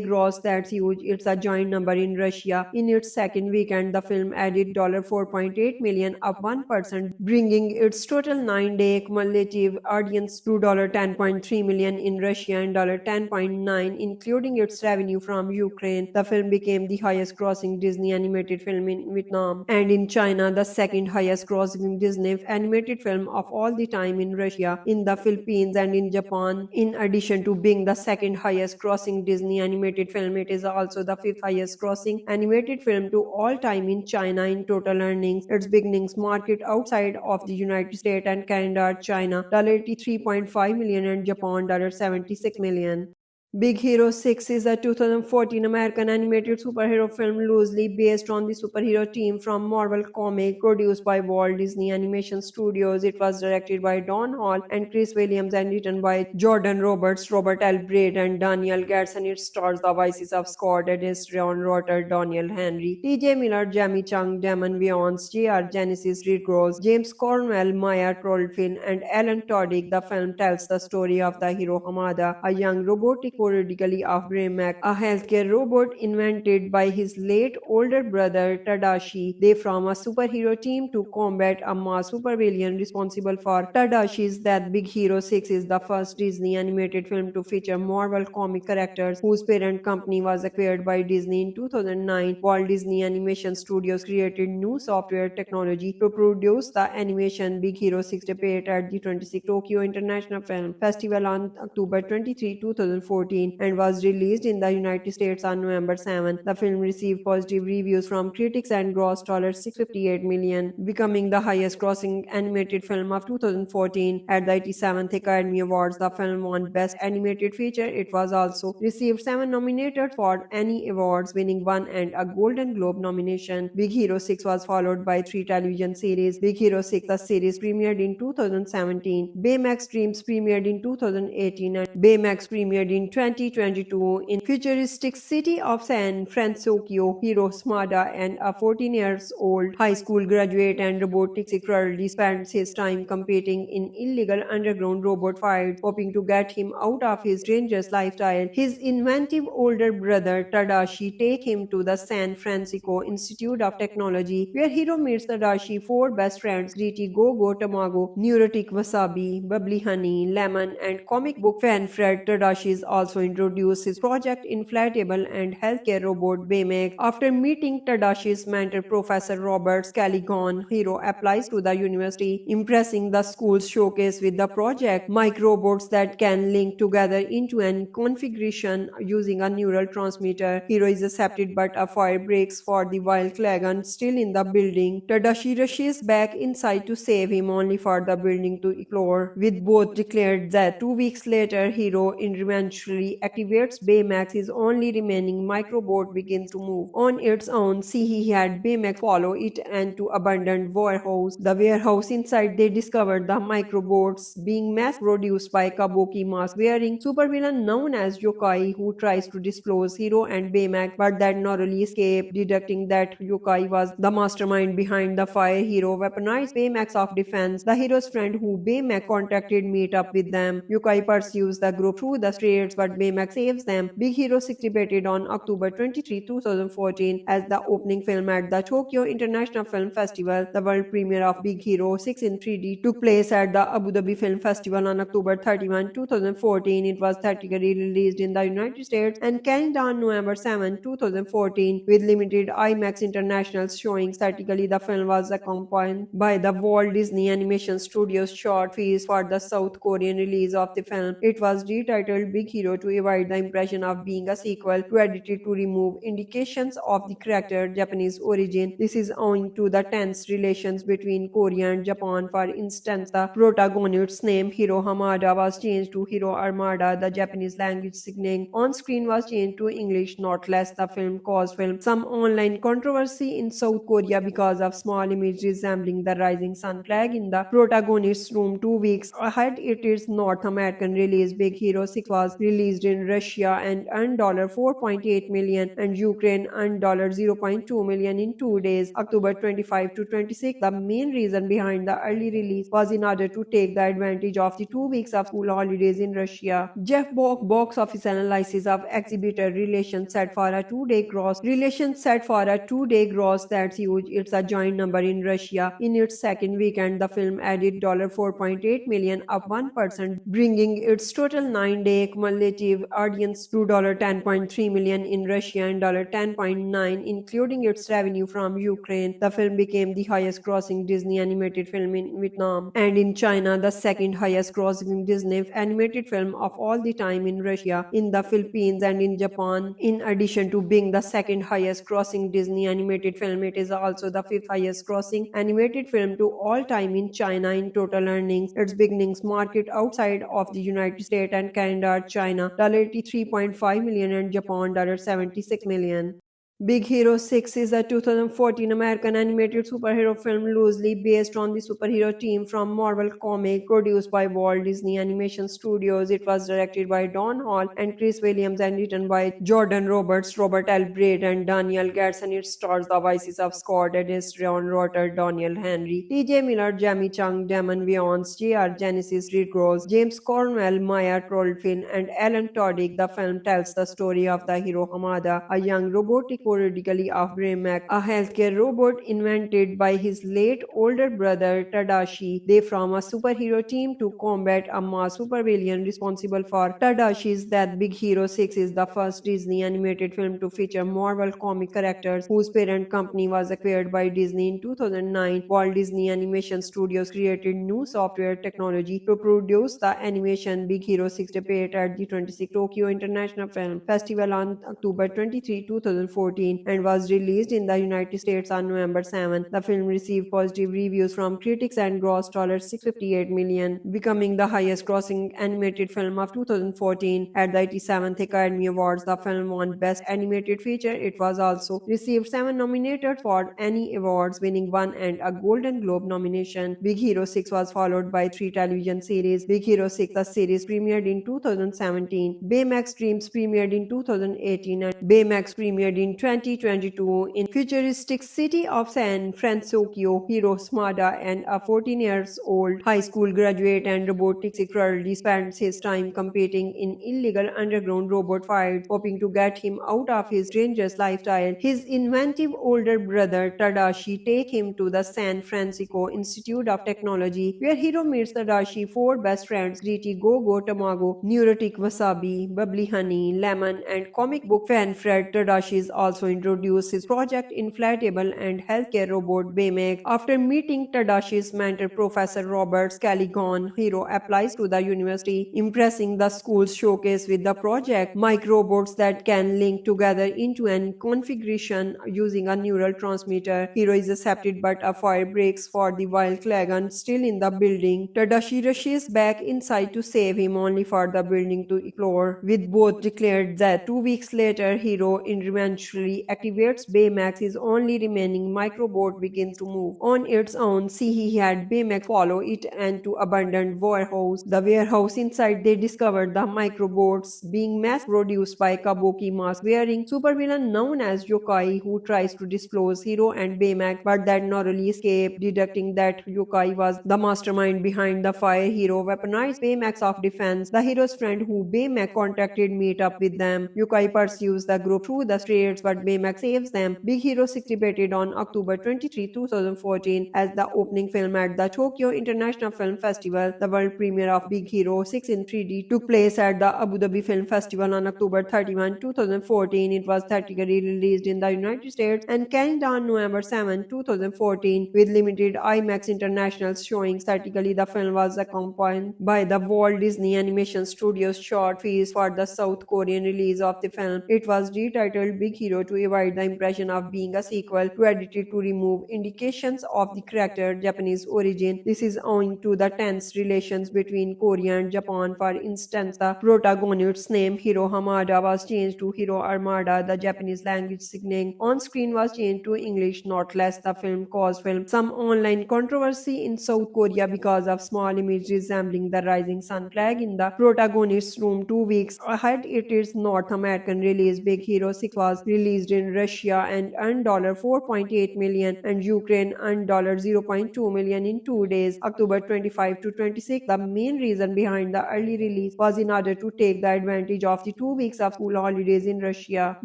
[SPEAKER 9] gross. That's huge. It's a giant number in Russia. In its second weekend, the film added $4.8 million, up 1%, bringing its total 9-day cumulative audience to $10.3 million in Russia and $10.9 million, including its revenue from Ukraine. The film became the highest grossing Disney animated film in Vietnam and in China, the second highest grossing Disney animated film of all the time in Russia, in the Philippines, and in Japan. In addition to being the second highest grossing Disney animated film, it is also the fifth highest grossing animated film to all time in China in total earnings. Its beginnings market outside of the United States and Canada are China $83.5 million and Japan $76 million. Big Hero 6 is a 2014 American animated superhero film loosely based on the superhero team from Marvel Comics, produced by Walt Disney Animation Studios. It was directed by Don Hall and Chris Williams and written by Jordan Roberts, Robert L. Braid, and Daniel Gadsden. It stars the voices of Scott Adams, Ron Rotter, Daniel Henry, T.J. Miller, Jamie Chung, Damon Wayans, J.R. Genesis, Reed Gross, James Cornwell, Maya Trollfin, and Alan Tudyk. The film tells the story of the hero Hamada, a young robotic periodically of Baymax, a healthcare robot invented by his late older brother Tadashi. They form a superhero team to combat a mass supervillain responsible for Tadashi's death. Big Hero 6 is the first Disney animated film to feature Marvel comic characters whose parent company was acquired by Disney in 2009. Walt Disney Animation Studios created new software technology to produce the animation. Big Hero 6 debuted at the 26th Tokyo International Film Festival on October 23, 2014 and was released in the United States on November 7. The film received positive reviews from critics and grossed $658 million, becoming the highest grossing animated film of 2014. At the 87th Academy Awards, the film won Best Animated Feature. It was also received 7 nominated for Annie Awards, winning 1 and a Golden Globe nomination. Big Hero 6 was followed by 3 television series. Big Hero 6, the series, premiered in 2017. Baymax Dreams premiered in 2018 and Baymax premiered in 2022 in futuristic city of San Francisco. Hiro Hamada, and a 14-year-old high school graduate and robotics secretly spends his time competing in illegal underground robot fights, hoping to get him out of his dangerous lifestyle. His inventive older brother Tadashi takes him to the San Francisco Institute of Technology, where Hiro meets Tadashi's 4 best friends: Gritty, Go-Go, Tamago, Neurotic, Wasabi, Bubbly Honey, Lemon, and comic book fan Fred. Tadashi is also introduced his project inflatable and healthcare robot Baymax. After meeting Tadashi's mentor Professor Robert Scalligon, Hiro applies to the university, impressing the school's showcase with the project microbots that can link together into an configuration using a neural transmitter. Hiro is accepted, but a fire breaks for the while Klagan still in the building. Tadashi rushes back inside to save him, only for the building to explode, with both declared dead. 2 weeks later, Hiro eventually accidentally activates Baymax, his only remaining microbot begins to move on its own. See, he had Baymax follow it and to abandoned warehouse. The warehouse inside, they discovered the microbots being mass produced by Kabuki mask-wearing supervillain known as Yokai, who tries to disclose Hiro and Baymax, but that narrowly escape, deducting that Yokai was the mastermind behind the fire. Hiro weaponized Baymax of defense. The hero's friend who Baymax contacted meet up with them. Yokai pursues the group through the streets, but Baymax saves them. Big Hero 6 debuted on October 23, 2014 as the opening film at the Tokyo International Film Festival. The world premiere of Big Hero 6 in 3D took place at the Abu Dhabi Film Festival on October 31, 2014. It was theatrically released in the United States and Canada on November 7, 2014, with limited IMAX international showings. Theatrically, the film was accompanied by the Walt Disney Animation Studios short fees for the South Korean release of the film. It was retitled Big Hero to avoid the impression of being a sequel, to edited to remove indications of the character's Japanese origin. This is owing to the tense relations between Korea and Japan. For instance, the protagonist's name Hiro Hamada was changed to Hiro Armada. The Japanese language signaling on screen was changed to English. Not less, the film caused some online controversy in South Korea because of small image resembling the rising sun flag in the protagonist's room. 2 weeks ahead its North American release, Big Hero 6 was released in Russia and earned $4.8 million and Ukraine earned $0.2 million in 2 days, October 25 to 26. The main reason behind the early release was in order to take the advantage of the 2 weeks of school holidays in Russia. Jeff Bock box office analysis of exhibitor relations set for a 2-day gross. Relations set for a 2-day gross, that's huge. It's a giant number in Russia. In its second weekend, the film added $4.8 million, up 1%, bringing its total 9-day cumulative audience to $10.3 million in Russia and $10.9 million, including its revenue from Ukraine. The film became the highest grossing Disney animated film in Vietnam and in China, the second highest grossing Disney animated film of all the time in Russia, in the Philippines, and in Japan. In addition to being the second highest grossing Disney animated film, it is also the fifth highest grossing animated film to all time in China in total earnings. Its beginnings market outside of the United States and Canada are China $83.5 million and Japan $76 million. Big Hero 6 is a 2014 American animated superhero film loosely based on the superhero team from Marvel Comics, produced by Walt Disney Animation Studios. It was directed by Don Hall and Chris Williams and written by Jordan Roberts, Robert L. Braid, and Daniel Garrison. It stars the voices of Scott Adams, Ron Rotter, Daniel Henry, T.J. Miller, Jamie Chung, Damon Wayans, J.R. Genesis, Reed Gross, James Cornwell, Maya Trolfin, and Alan Tudyk. The film tells the story of the hero Hamada, a young robotic periodically of Baymax, a healthcare robot invented by his late older brother Tadashi. They form a superhero team to combat a mass supervillain responsible for Tadashi's death. Big Hero 6 is the first Disney animated film to feature Marvel comic characters whose parent company was acquired by Disney in 2009. Walt Disney Animation Studios created new software technology to produce the animation. Big Hero 6 debuted at the 26th Tokyo International Film Festival on October 23, 2014 and was released in the United States on November 7. The film received positive reviews from critics and grossed $658 million, becoming the highest grossing animated film of 2014. At the 87th Academy Awards, the film won Best Animated Feature. It was also received 7 nominated for Annie Awards, winning 1 and a Golden Globe nomination. Big Hero 6 was followed by 3 television series. Big Hero 6, the series premiered in 2017. Baymax Dreams premiered in 2018 and Baymax premiered in 2022 in futuristic city of San Francisco. Hiro Hamada, and a 14-year-old high school graduate and robotics secretly spends his time competing in illegal underground robot fights, hoping to get him out of his dangerous lifestyle. His inventive older brother Tadashi takes him to the San Francisco Institute of Technology, where Hiro meets Tadashi's 4 best friends: Gritty, Go-Go, Tamago, Neurotic, Wasabi, Bubbly Honey, Lemon, and comic book fan Fred. Tadashi is also also introduced his project inflatable and healthcare robot Baymax. After meeting Tadashi's mentor Professor Robert Scalligon, Hiro applies to the university, impressing the school's showcase with the project microbots that can link together into an configuration using a neural transmitter. Hiro is accepted, but a fire breaks for the while Klagan still in the building. Tadashi rushes back inside to save him, only for the building to explode, with both declared that 2 weeks later Hiro eventually activates Baymax. His only remaining microbot begins to move on its own. See, he had Baymax follow it and to abandoned warehouse. The warehouse inside, they discovered the microbots being mass produced by Kabuki mask wearing supervillain known as Yokai, who tries to disclose Hiro and Baymax, but that narrowly escape, deducting that Yokai was the mastermind behind the fire. Hiro weaponized Baymax of defense. The hero's friend who Baymax contacted meet up with them. Yokai pursues the group through the streets, but Baymax saves them. Big Hero 6 debuted on October 23, 2014 as the opening film at the Tokyo International Film Festival. The world premiere of Big Hero 6 in 3D took place at the Abu Dhabi Film Festival on October 31, 2014. It was theatrically released in the United States and Canada on November 7, 2014, with limited IMAX international showings. Theatrically, the film was accompanied by the Walt Disney Animation Studios short fees for the South Korean release of the film. It was retitled Big Hero to avoid the impression of being a sequel, to edited to remove indications of the character's Japanese origin. This is owing to the tense relations between Korea and Japan. For instance, the protagonist's name Hiro Hamada was changed to Hiro Armada. The Japanese language signaling on screen was changed to English. Not less, the film caused some online controversy in South Korea because of small image resembling the rising sun flag in the protagonist's room. 2 weeks ahead its North American release, Big Hero 6 was released in Russia and earned $4.8 million and Ukraine earned $0.2 million in 2 days, October 25 to 26. The main reason behind the early release was in order to take the advantage of the 2 weeks of school holidays in Russia.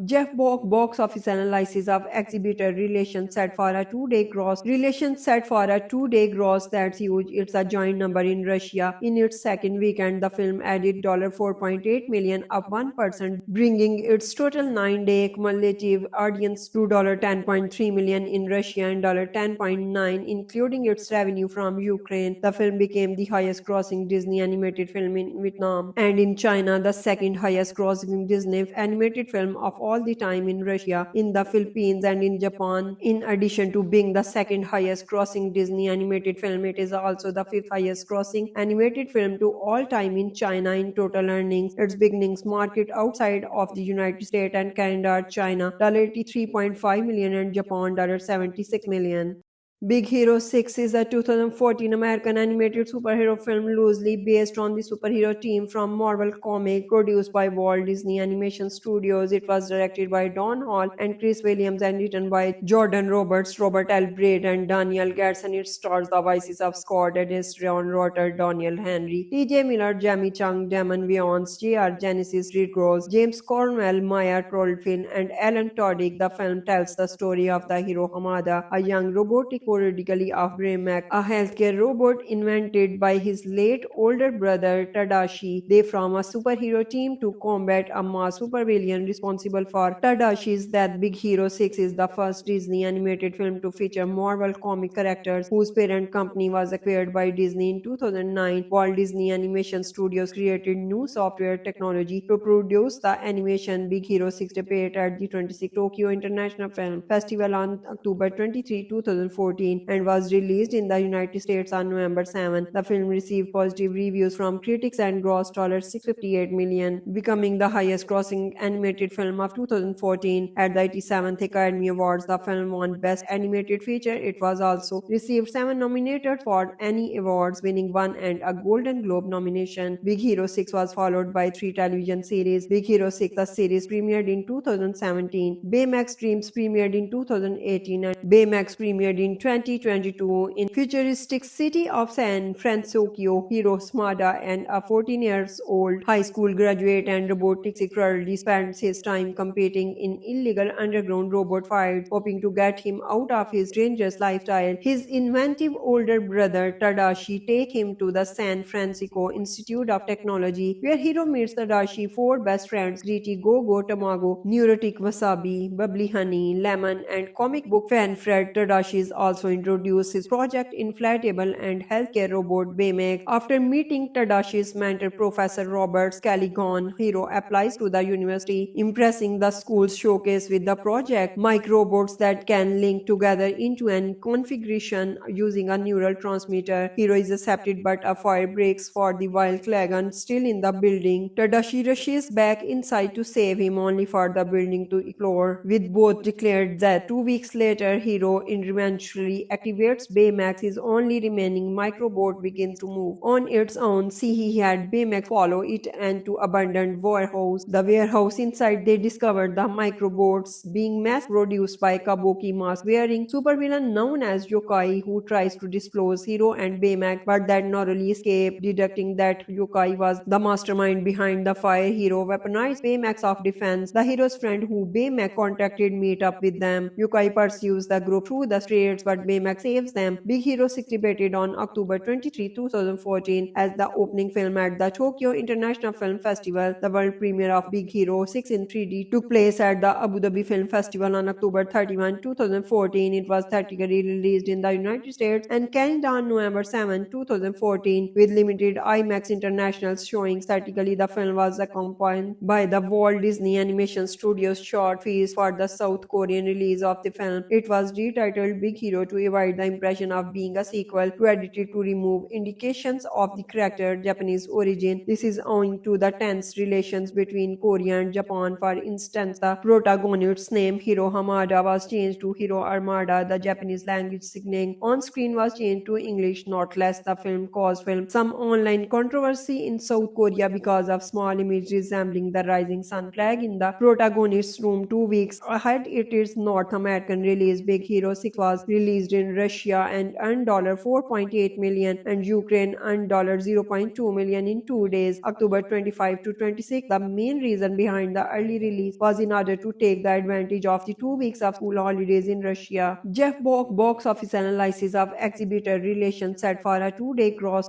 [SPEAKER 9] Jeff Bock box office analysis of exhibitor relations set for a 2-day gross. Relations set for a 2-day gross, that's huge. It's a giant number in Russia. In its second weekend, the film added $4.8 million, up 1%, bringing its total 9-day cumulative audience to $10.3 million in Russia and $10.9 million, including its revenue from Ukraine. The film became the highest grossing Disney animated film in Vietnam and in China, the second highest grossing Disney animated film of all the time in Russia, in the Philippines, and in Japan. In addition to being the second highest grossing Disney animated film, it is also the fifth highest grossing animated film to all time in China in total earnings. Its beginnings market outside of the United States and Canada, China $83.5 million and Japan $76 million. Big Hero 6 is a 2014 American animated superhero film loosely based on the superhero team from Marvel Comics, produced by Walt Disney Animation Studios. It was directed by Don Hall and Chris Williams and written by Jordan Roberts, Robert L. Braid, and Daniel Garrison. It stars the voices of Scott Adams, Ron Rotter, Daniel Henry, T.J. Miller, Jamie Chung, Damon Wayans, J.R. Genesis, Reed Rose, James Cornwell, Maya Trollfin, and Alan Tudyk. The film tells the story of the hero Hamada, a young robotic parodically of Baymax, a healthcare robot invented by his late older brother Tadashi. They form a superhero team to combat a mass supervillain responsible for Tadashi's death. Big Hero 6 is the first Disney animated film to feature Marvel comic characters whose parent company was acquired by Disney in 2009. Walt Disney Animation Studios created new software technology to produce the animation. Big Hero 6 debuted at the 26th Tokyo International Film Festival on October 23, 2014 and was released in the United States on November 7. The film received positive reviews from critics and grossed $658 million, becoming the highest grossing animated film of 2014. At the 87th Academy Awards, the film won Best Animated Feature. It was also received 7 nominated for Annie Awards, winning 1 and a Golden Globe nomination. Big Hero 6 was followed by 3 television series. Big Hero 6, the series, premiered in 2017. Baymax Dreams premiered in 2018 and Baymax premiered in 2022, in futuristic city of San Francisco, Hiro Smada and a 14 years old high school graduate and robotics secretly spends his time competing in illegal underground robot fights, hoping to get him out of his dangerous lifestyle. His inventive older brother Tadashi take him to the San Francisco Institute of Technology, where Hiro meets Tadashi four best friends: Gritty, Go-Go, Tamago, Neurotic, Wasabi, Bubbly Honey, Lemon, and comic book fan Fred. Tadashi is also introduced his project inflatable and healthcare robot Baymax. After meeting Tadashi's mentor Professor Robert Scalligon, Hiro applies to the university, impressing the school's showcase with the project microbots that can link together into an configuration using a neural transmitter. Hiro is accepted, but a fire breaks for the while Klagan still in the building. Tadashi rushes back inside to save him, only for the building to eclode, with both declared that 2 weeks later Hiro eventually activates Baymax. His only remaining microbot begins to move on its own. See, he had Baymax follow it and to abandoned warehouse. The warehouse inside, they discovered the microbots being mass produced by Kabuki mask wearing supervillain known as Yokai, who tries to disclose Hiro and Baymax, but that narrowly escape. Deducting that Yokai was the mastermind behind the fire, Hiro weaponized Baymax of defense. The hero's friend who Baymax contacted meet up with them. Yokai pursues the group through the streets, but Baymax saves them. Big Hero 6 debuted on October 23, 2014 as the opening film at the Tokyo International Film Festival. The world premiere of Big Hero 6 in 3D took place at the Abu Dhabi Film Festival on October 31, 2014. It was theatrically released in the United States and Canada on November 7, 2014, with limited IMAX international showings. Theatrically, the film was accompanied by the Walt Disney Animation Studios short fees for the South Korean release of the film. It was retitled Big Hero to avoid the impression of being a sequel, to edited to remove indications of the character Japanese origin. This is owing to the tense relations between Korea and Japan. For instance, the protagonist's name Hiro Hamada was changed to Hiro Armada. The Japanese language signaling on screen was changed to English. Not less, the film caused some online controversy in South Korea because of small image resembling the rising sun flag in the protagonist's room. 2 weeks ahead its North American release, Big Hero 6 was released in Russia and earned $4.8 million and Ukraine earned $0.2 million in 2 days, October 25 to 26. The main reason behind the early release was in order to take the advantage of the 2 weeks of school holidays in Russia. Jeff Bock box office analysis of exhibitor relations set for a 2-day gross.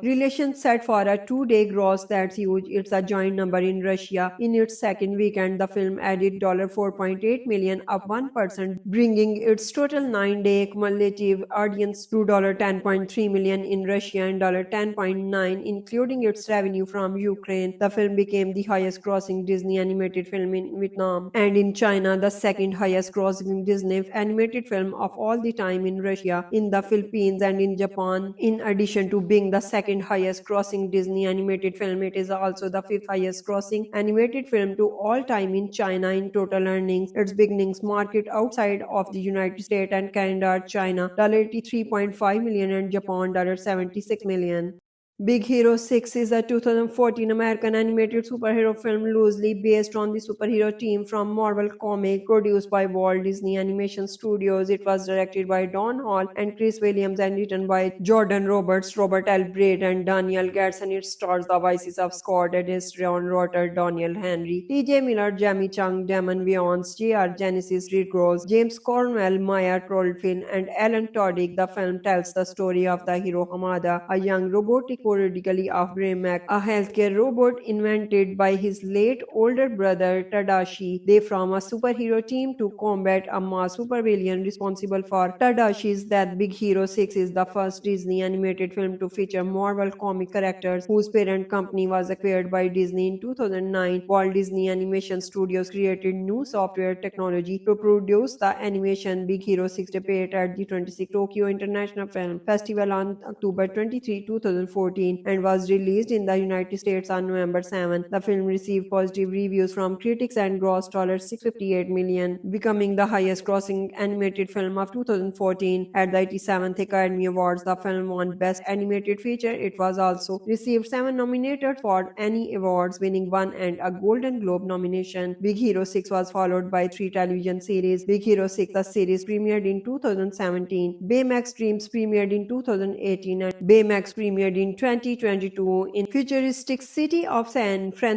[SPEAKER 9] That's huge. It's a giant number in Russia. In its second weekend, the film added $4.8 million, up 1%, bringing its total 9-day cumulative audience to $10.3 million in Russia and $10.9 million, including its revenue from Ukraine. The film became the highest grossing Disney animated film in Vietnam and in China, the second highest grossing Disney animated film of all the time in Russia, in the Philippines, and in Japan. In addition to being the second highest grossing Disney animated film, it is also the fifth highest grossing animated film to all time in China in total earnings. Its beginnings market outside of the United States and Canada, China $83.5 million and Japan $76 million. Big Hero 6 is a 2014 American animated superhero film loosely based on the superhero team from Marvel Comics, produced by Walt Disney Animation Studios. It was directed by Don Hall and Chris Williams and written by Jordan Roberts, Robert L. Braid, and Daniel Gadsden. It stars the voices of Scott Adams, Ron Rotter, Daniel Henry, T.J. Miller, Jamie Chung, Damon Wayans, J.R. Genesis, Reed Gross, James Cornwell, Maya Trollfin, and Alan Tudyk. The film tells the story of the hero Hamada, a young robotic periodically of Baymax, a healthcare robot invented by his late older brother Tadashi. They form a superhero team to combat a mass supervillain responsible for Tadashi's death. Big Hero 6 is the first Disney animated film to feature Marvel comic characters whose parent company was acquired by Disney in 2009. Walt Disney Animation Studios created new software technology to produce the animation. Big Hero 6 debuted at the 26th Tokyo International Film Festival on October 23, 2014. 2014 and was released in the United States on November 7. The film received positive reviews from critics and grossed $658 million, becoming the highest grossing animated film of 2014. At the 87th Academy Awards, the film won Best Animated Feature. It was also received 7 nominated for Annie Awards, winning 1 and a Golden Globe nomination. Big Hero 6 was followed by 3 television series. Big Hero 6, the series, premiered in 2017. Baymax Dreams premiered in 2018 and Baymax premiered in 2022 in futuristic city of San Francisco.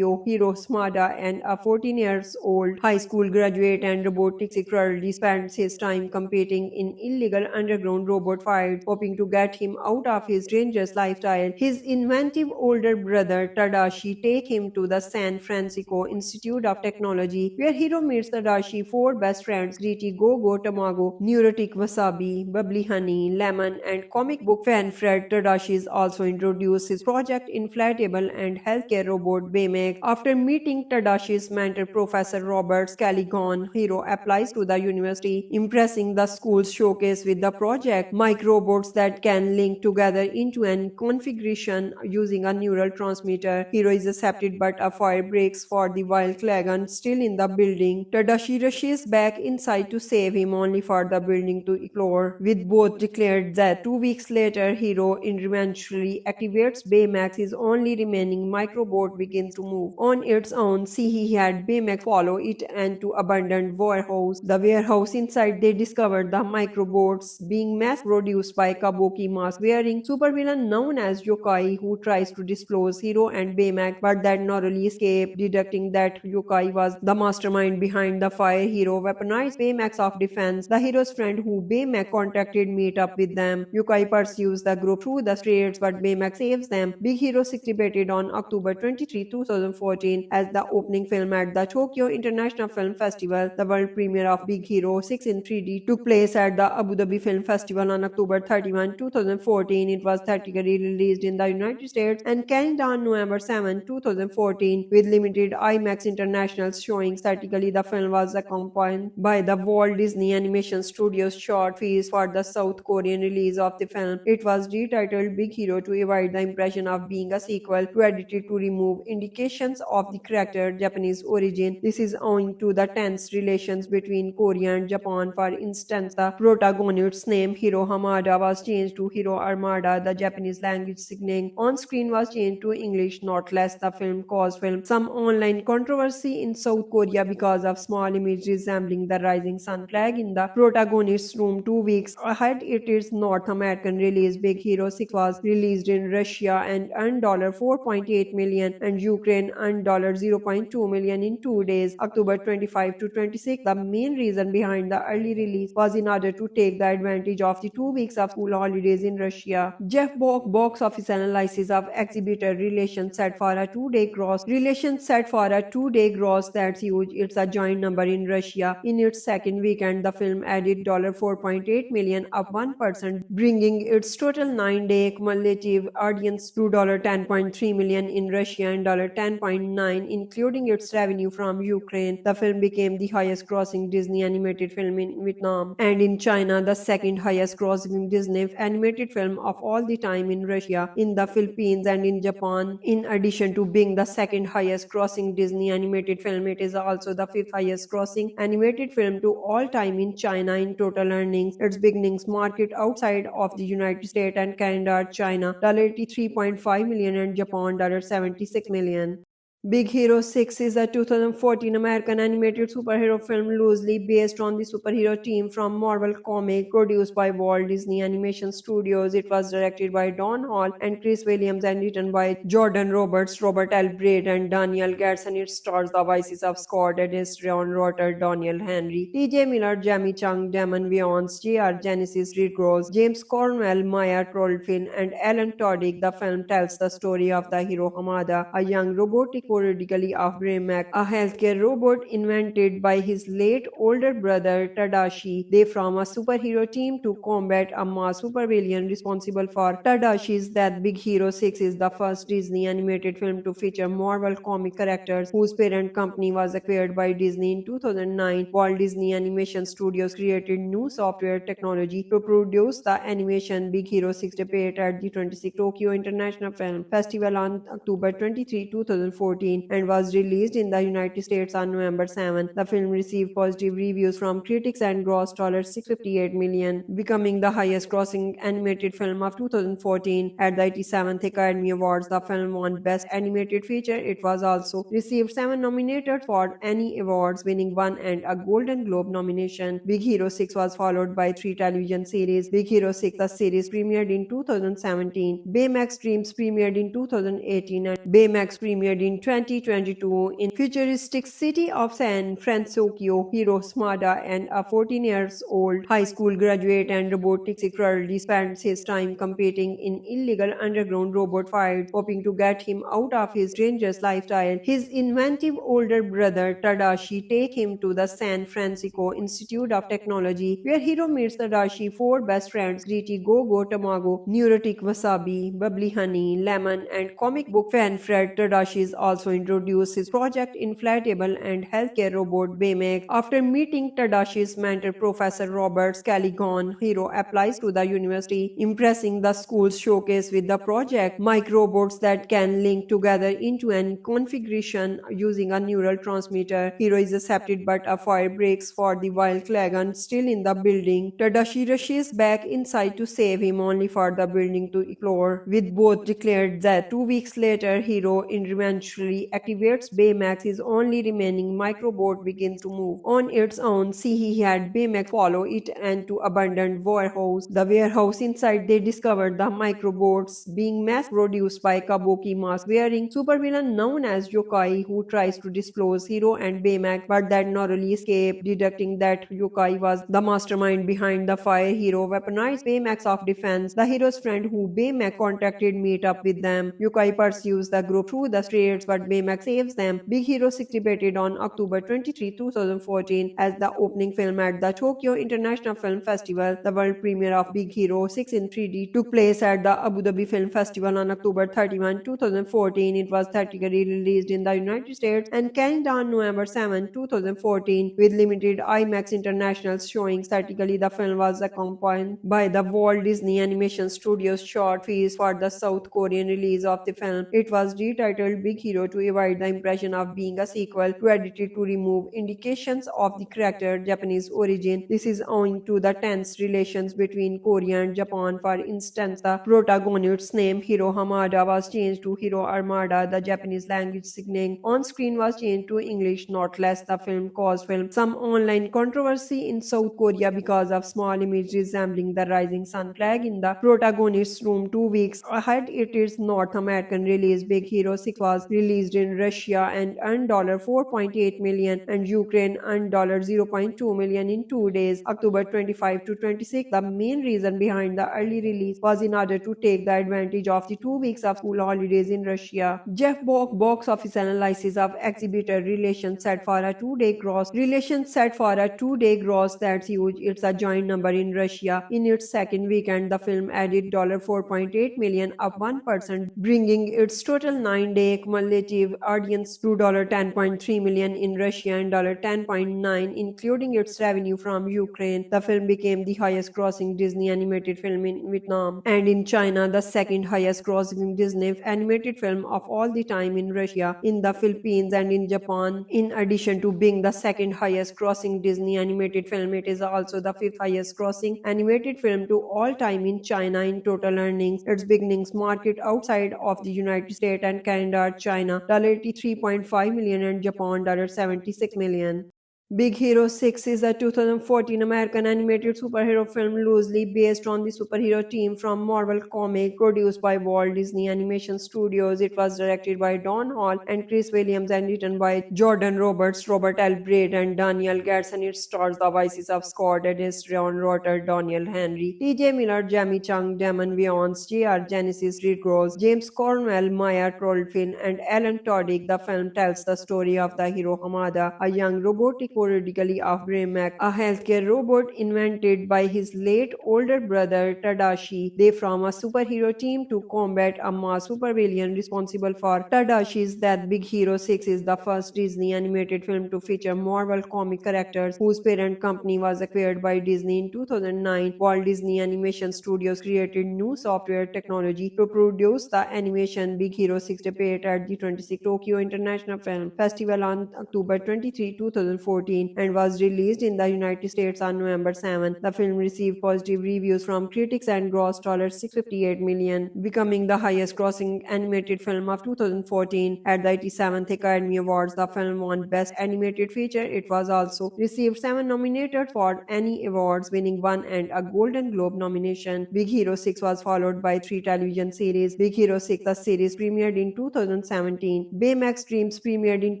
[SPEAKER 9] Hiro Hamada, and a 14-year-old high school graduate and robotics secretary, spends his time competing in illegal underground robot fights, hoping to get him out of his dangerous lifestyle. His inventive older brother Tadashi takes him to the San Francisco Institute of Technology, where Hiro meets Tadashi's 4 best friends: Gritty, Go-Go, Tamago, Neurotic, Wasabi, Bubbly Honey, Lemon, and comic book fan Fred. Tadashi is also introduced his project inflatable and healthcare robot Baymax. After meeting Tadashi's mentor Professor Robert Scalligon, Hiro applies to the university, impressing the school's showcase with the project microbots that can link together into an configuration using a neural transmitter. Hiro is accepted, but a fire breaks for the while Klagan still in the building. Tadashi rushes back inside to save him, only for the building to explode, with both declared dead. 2 weeks later, Hiro eventually activates Baymax. His only remaining microbot begins to move on its own. He had Baymax follow it and to abandoned warehouse. The warehouse inside, they discovered the microbots being mass produced by Kabuki mask-wearing supervillain known as Yokai, who tries to disclose Hiro and Baymax, but that narrowly escape. Deducting that Yokai was the mastermind behind the fire, Hiro weaponized Baymax of defense. The hero's friend who Baymax contacted meet up with them. Yokai pursues the group through the streets, but Baymax saves them. Big Hero 6 debuted on October 23, 2014 as the opening film at the Tokyo International Film Festival. The world premiere of Big Hero 6 in 3D took place at the Abu Dhabi Film Festival on October 31, 2014. It was theatrically released in the United States and Canada on November 7, 2014, with limited IMAX international showings. Theatrically, the film was accompanied by the Walt Disney Animation Studios short fees for the South Korean release of the film. It was retitled Big Hero to avoid the impression of being a sequel, to edited to remove indications of the character's Japanese origin. This is owing to the tense relations between Korea and Japan. For instance, the protagonist's name, Hiro Hamada, was changed to Hiro Armada. The Japanese language signaling on screen was changed to English. Not less, the film caused some online controversy in South Korea because of small image resembling the rising sun flag in the protagonist's room. 2 weeks ahead its North American release, Big Hero 6 was released in Russia and earned $4.8 million and Ukraine earned $0.2 million in 2 days, October 25 to 26. The main reason behind the early release was in order to take the advantage of the 2 weeks of school holidays in Russia. Jeff Bock box office analysis of exhibitor relations set for a 2-day gross. Relations set for a 2-day gross, that's huge. It's a giant number in Russia. In its second weekend, the film added $4.8 million, up 1%, bringing its total 9-day cumulative audience to $10.3 million in Russia and $10.9 million, including its revenue from Ukraine. The film became the highest grossing Disney animated film in Vietnam and in China, the second highest grossing Disney animated film of all the time in Russia, in the Philippines, and in Japan. In addition to being the second highest grossing Disney animated film, it is also the 5th highest grossing animated film to all time in China in total earnings. Its beginnings market outside of the United States and Canada, China $83.5 million and Japan $76 million. Big Hero 6 is a 2014 American animated superhero film loosely based on the superhero team from Marvel Comics, produced by Walt Disney Animation Studios. It was directed by Don Hall and Chris Williams and written by Jordan Roberts, Robert L. Braid, and Daniel Garrison. It stars the voices of Scott Adams, Ron Rotter, Daniel Henry, T.J. Miller, Jamie Chung, Damon Wayans, J.R. Genesis, Reed Gross, James Cornwell, Maya Trolfin, and Alan Tudyk. The film tells the story of the hero Hamada, a young robotic periodically of Baymax, a healthcare robot invented by his late older brother Tadashi. They form a superhero team to combat a mass supervillain responsible for Tadashi's death. Big Hero 6 is the first Disney animated film to feature Marvel comic characters whose parent company was acquired by Disney in 2009. Walt Disney Animation Studios created new software technology to produce the animation. Big Hero 6 debuted at the 26th Tokyo International Film Festival on October 23, 2014 and was released in the United States on November 7. The film received positive reviews from critics and grossed $658 million, becoming the highest grossing animated film of 2014. At the 87th Academy Awards, the film won Best Animated Feature. It was also received 7 nominated for Annie Awards, winning 1 and a Golden Globe nomination. Big Hero 6 was followed by 3 television series. Big Hero 6, the series premiered in 2017. Baymax Dreams premiered in 2018 and Baymax premiered in 2022 in futuristic city of San Francisco. Hiro Smada and a 14 years old high school graduate and robotics secretly spends his time competing in illegal underground robot fights, hoping to get him out of his dangerous lifestyle. His inventive older brother Tadashi takes him to the San Francisco Institute of Technology, where Hiro meets Tadashi 4 best friends: Gritty, Go-Go, Tamago, Neurotic, Wasabi, Bubbly Honey, Lemon, and comic book fan Fred. Tadashi is also introduced his project inflatable and healthcare robot Baymax. After meeting Tadashi's mentor Professor Robert Scalligon, Hiro applies to the university, impressing the school's showcase with the project microbots that can link together into an configuration using a neural transmitter. Hiro is accepted, but a fire breaks for the while Klagan still in the building. Tadashi rushes back inside to save him, only for the building to explode, with both declared that 2 weeks later Hiro eventually activates Baymax. His only remaining microbot begins to move on its own. He had Baymax follow it and to abandoned warehouse. The warehouse inside, they discovered the microbots being mass produced by Kabuki mask wearing supervillain known as Yokai, who tries to disclose Hiro and Baymax, but that narrowly escape. Deducting that Yokai was the mastermind behind the fire, Hiro weaponized Baymax of defense. The hero's friend who Baymax contacted meet up with them. Yokai pursues the group through the streets, but Baymax saves them. Big Hero 6 debuted on October 23, 2014 as the opening film at the Tokyo International Film Festival. The world premiere of Big Hero 6 in 3D took place at the Abu Dhabi Film Festival on October 31, 2014. It was theatrically released in the United States and Canada on November 7, 2014, with limited IMAX international showings. Theatrically, the film was accompanied by the Walt Disney Animation Studios short fees for the South Korean release of the film. It was retitled Big Hero to avoid the impression of being a sequel, to edited to remove indications of the character Japanese origin. This is owing to the tense relations between Korea and Japan. For instance, the protagonist's name Hiro Hamada was changed to Hiro Armada. The Japanese language signaling on screen was changed to English. Not less, the film caused some online controversy in South Korea because of small image resembling the rising sun flag in the protagonist's room. 2 weeks ahead its North American release, Big Hero 6 was released in Russia and earned $4.8 million and Ukraine earned $0.2 million in 2 days, October 25 to 26. The main reason behind the early release was in order to take the advantage of the 2 weeks of school holidays in Russia. Jeff Bock box office analysis of exhibitor relations set for a 2-day gross. Relations set for a 2-day gross that's huge. It's a giant number in Russia. In its second weekend, the film added $4.8 million, up 1%, bringing its total 9-day cumulative audience to $10.3 million in Russia and $10.9 million, including its revenue from Ukraine. The film became the highest grossing Disney animated film in Vietnam and in China, the second highest grossing Disney animated film of all the time in Russia, in the Philippines, and in Japan. In addition to being the second highest grossing Disney animated film, it is also the 5th highest grossing animated film to all time in China in total earnings. Its beginnings market outside of the United States and Canada, China $83.5 million and Japan $76 million. Big Hero 6 is a 2014 American animated superhero film loosely based on the superhero team from Marvel Comics, produced by Walt Disney Animation Studios. It was directed by Don Hall and Chris Williams and written by Jordan Roberts, Robert L. Braid, and Daniel Garson. It stars the voices of Scott Adams, Ron Rotter, Daniel Henry, T.J. Miller, Jamie Chung, Damon Wayans, J.R. Genesis, Reed Rose, James Cornwell, Maya Trolfin, and Alan Tudyk. The film tells the story of the hero Hamada, a young robotic parody of Baymax, a healthcare robot invented by his late older brother Tadashi. They form a superhero team to combat a mass supervillain responsible for Tadashi's death. Big Hero 6 is the first Disney animated film to feature Marvel comic characters whose parent company was acquired by Disney in 2009. Walt Disney Animation Studios created new software technology to produce the animation. Big Hero 6 debuted at the 26th Tokyo International Film Festival on October 23, 2014 and was released in the United States on November 7. The film received positive reviews from critics and grossed $658 million, becoming the highest grossing animated film of 2014. At the 87th Academy Awards, the film won Best Animated Feature. It was also received 7 nominated for Annie Awards, winning 1 and a Golden Globe nomination. Big Hero 6 was followed by 3 television series. Big Hero 6, the series premiered in 2017. Baymax Dreams premiered in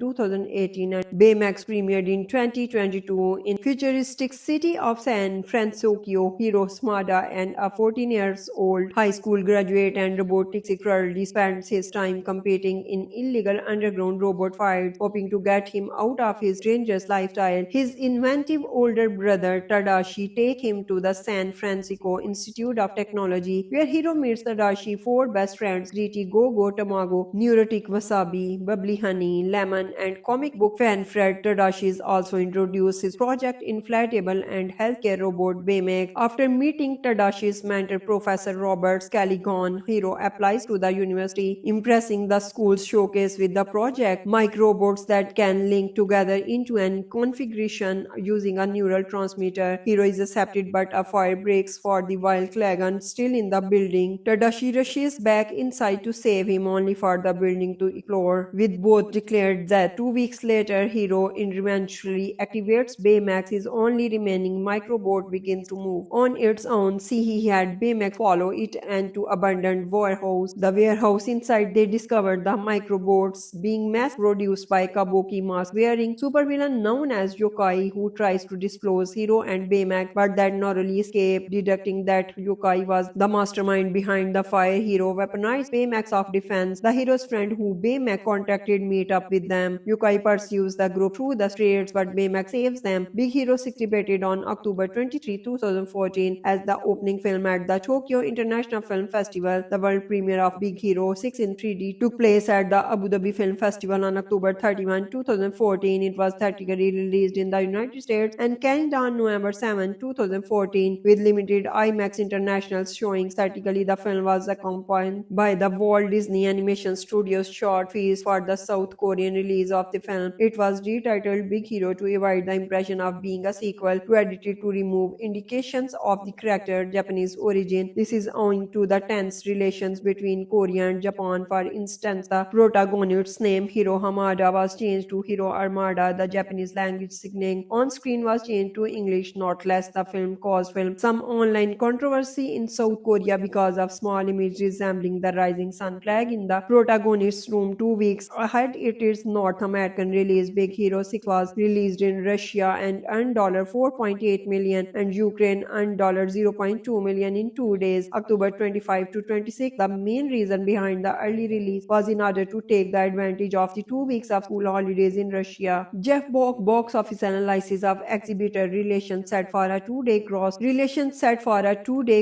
[SPEAKER 9] 2018 and Baymax premiered in 2022 in futuristic city of San Francisco. Hiro Smada, and a 14 years old high school graduate and robotics currently spends his time competing in illegal underground robot fights, hoping to get him out of his dangerous lifestyle. His inventive older brother Tadashi take him to the San Francisco Institute of Technology, where Hiro meets Tadashi 4 best friends: Gritty, Go-Go, Tamago, Neurotic, Wasabi, Bubbly Honey, Lemon, and comic book fan Fred. Tadashi is also introduced his project inflatable and healthcare robot Baymax. After meeting Tadashi's mentor Professor Robert Scalligon, Hiro applies to the university, impressing the school's showcase with the project microbots that can link together into an configuration using a neural transmitter. Hiro is accepted, but a fire breaks for the while Klagan still in the building. Tadashi rushes back inside to save him, only for the building to explode, with both declared that 2 weeks later Hiro eventually activates Baymax. His only remaining microbot begins to move on its own. See, he had Baymax follow it and to abandoned warehouse. The warehouse inside, they discovered the microbots being mass produced by Kabuki mask wearing supervillain known as Yokai, who tries to disclose Hiro and Baymax, but that narrowly escape. Deducting that Yokai was the mastermind behind the fire, Hiro weaponized Baymax of defense. The hero's friend who Baymax contacted meet up with them. Yokai pursues the group through the streets, but Baymax saves them. Big Hero 6 debuted on October 23, 2014 as the opening film at the Tokyo International Film Festival. The world premiere of Big Hero 6 in 3D took place at the Abu Dhabi Film Festival on October 31, 2014. It was theatrically released in the United States and Canada on November 7, 2014, with limited IMAX international showings. Theatrically, the film was accompanied by the Walt Disney Animation Studios short fees for the South Korean release of the film. It was retitled Big Hero to avoid the impression of being a sequel, to edited to remove indications of the character Japanese origin. This is owing to the tense relations between Korea and Japan. For instance, the protagonist's name Hiro Hamada was changed to Hiro Armada. The Japanese language signaling on screen was changed to English. Not less, the film caused some online controversy in South Korea because of small images resembling the rising sun flag in the protagonist's room. 2 weeks ahead its North American release, Big Hero 6 was released in Russia and earned $4.8 million and Ukraine earned $0.2 million in 2 days, October 25 to 26. The main reason behind the early release was in order to take the advantage of the 2 weeks of school holidays in Russia. Jeff Bock box office analysis of exhibitor relations set for a 2-day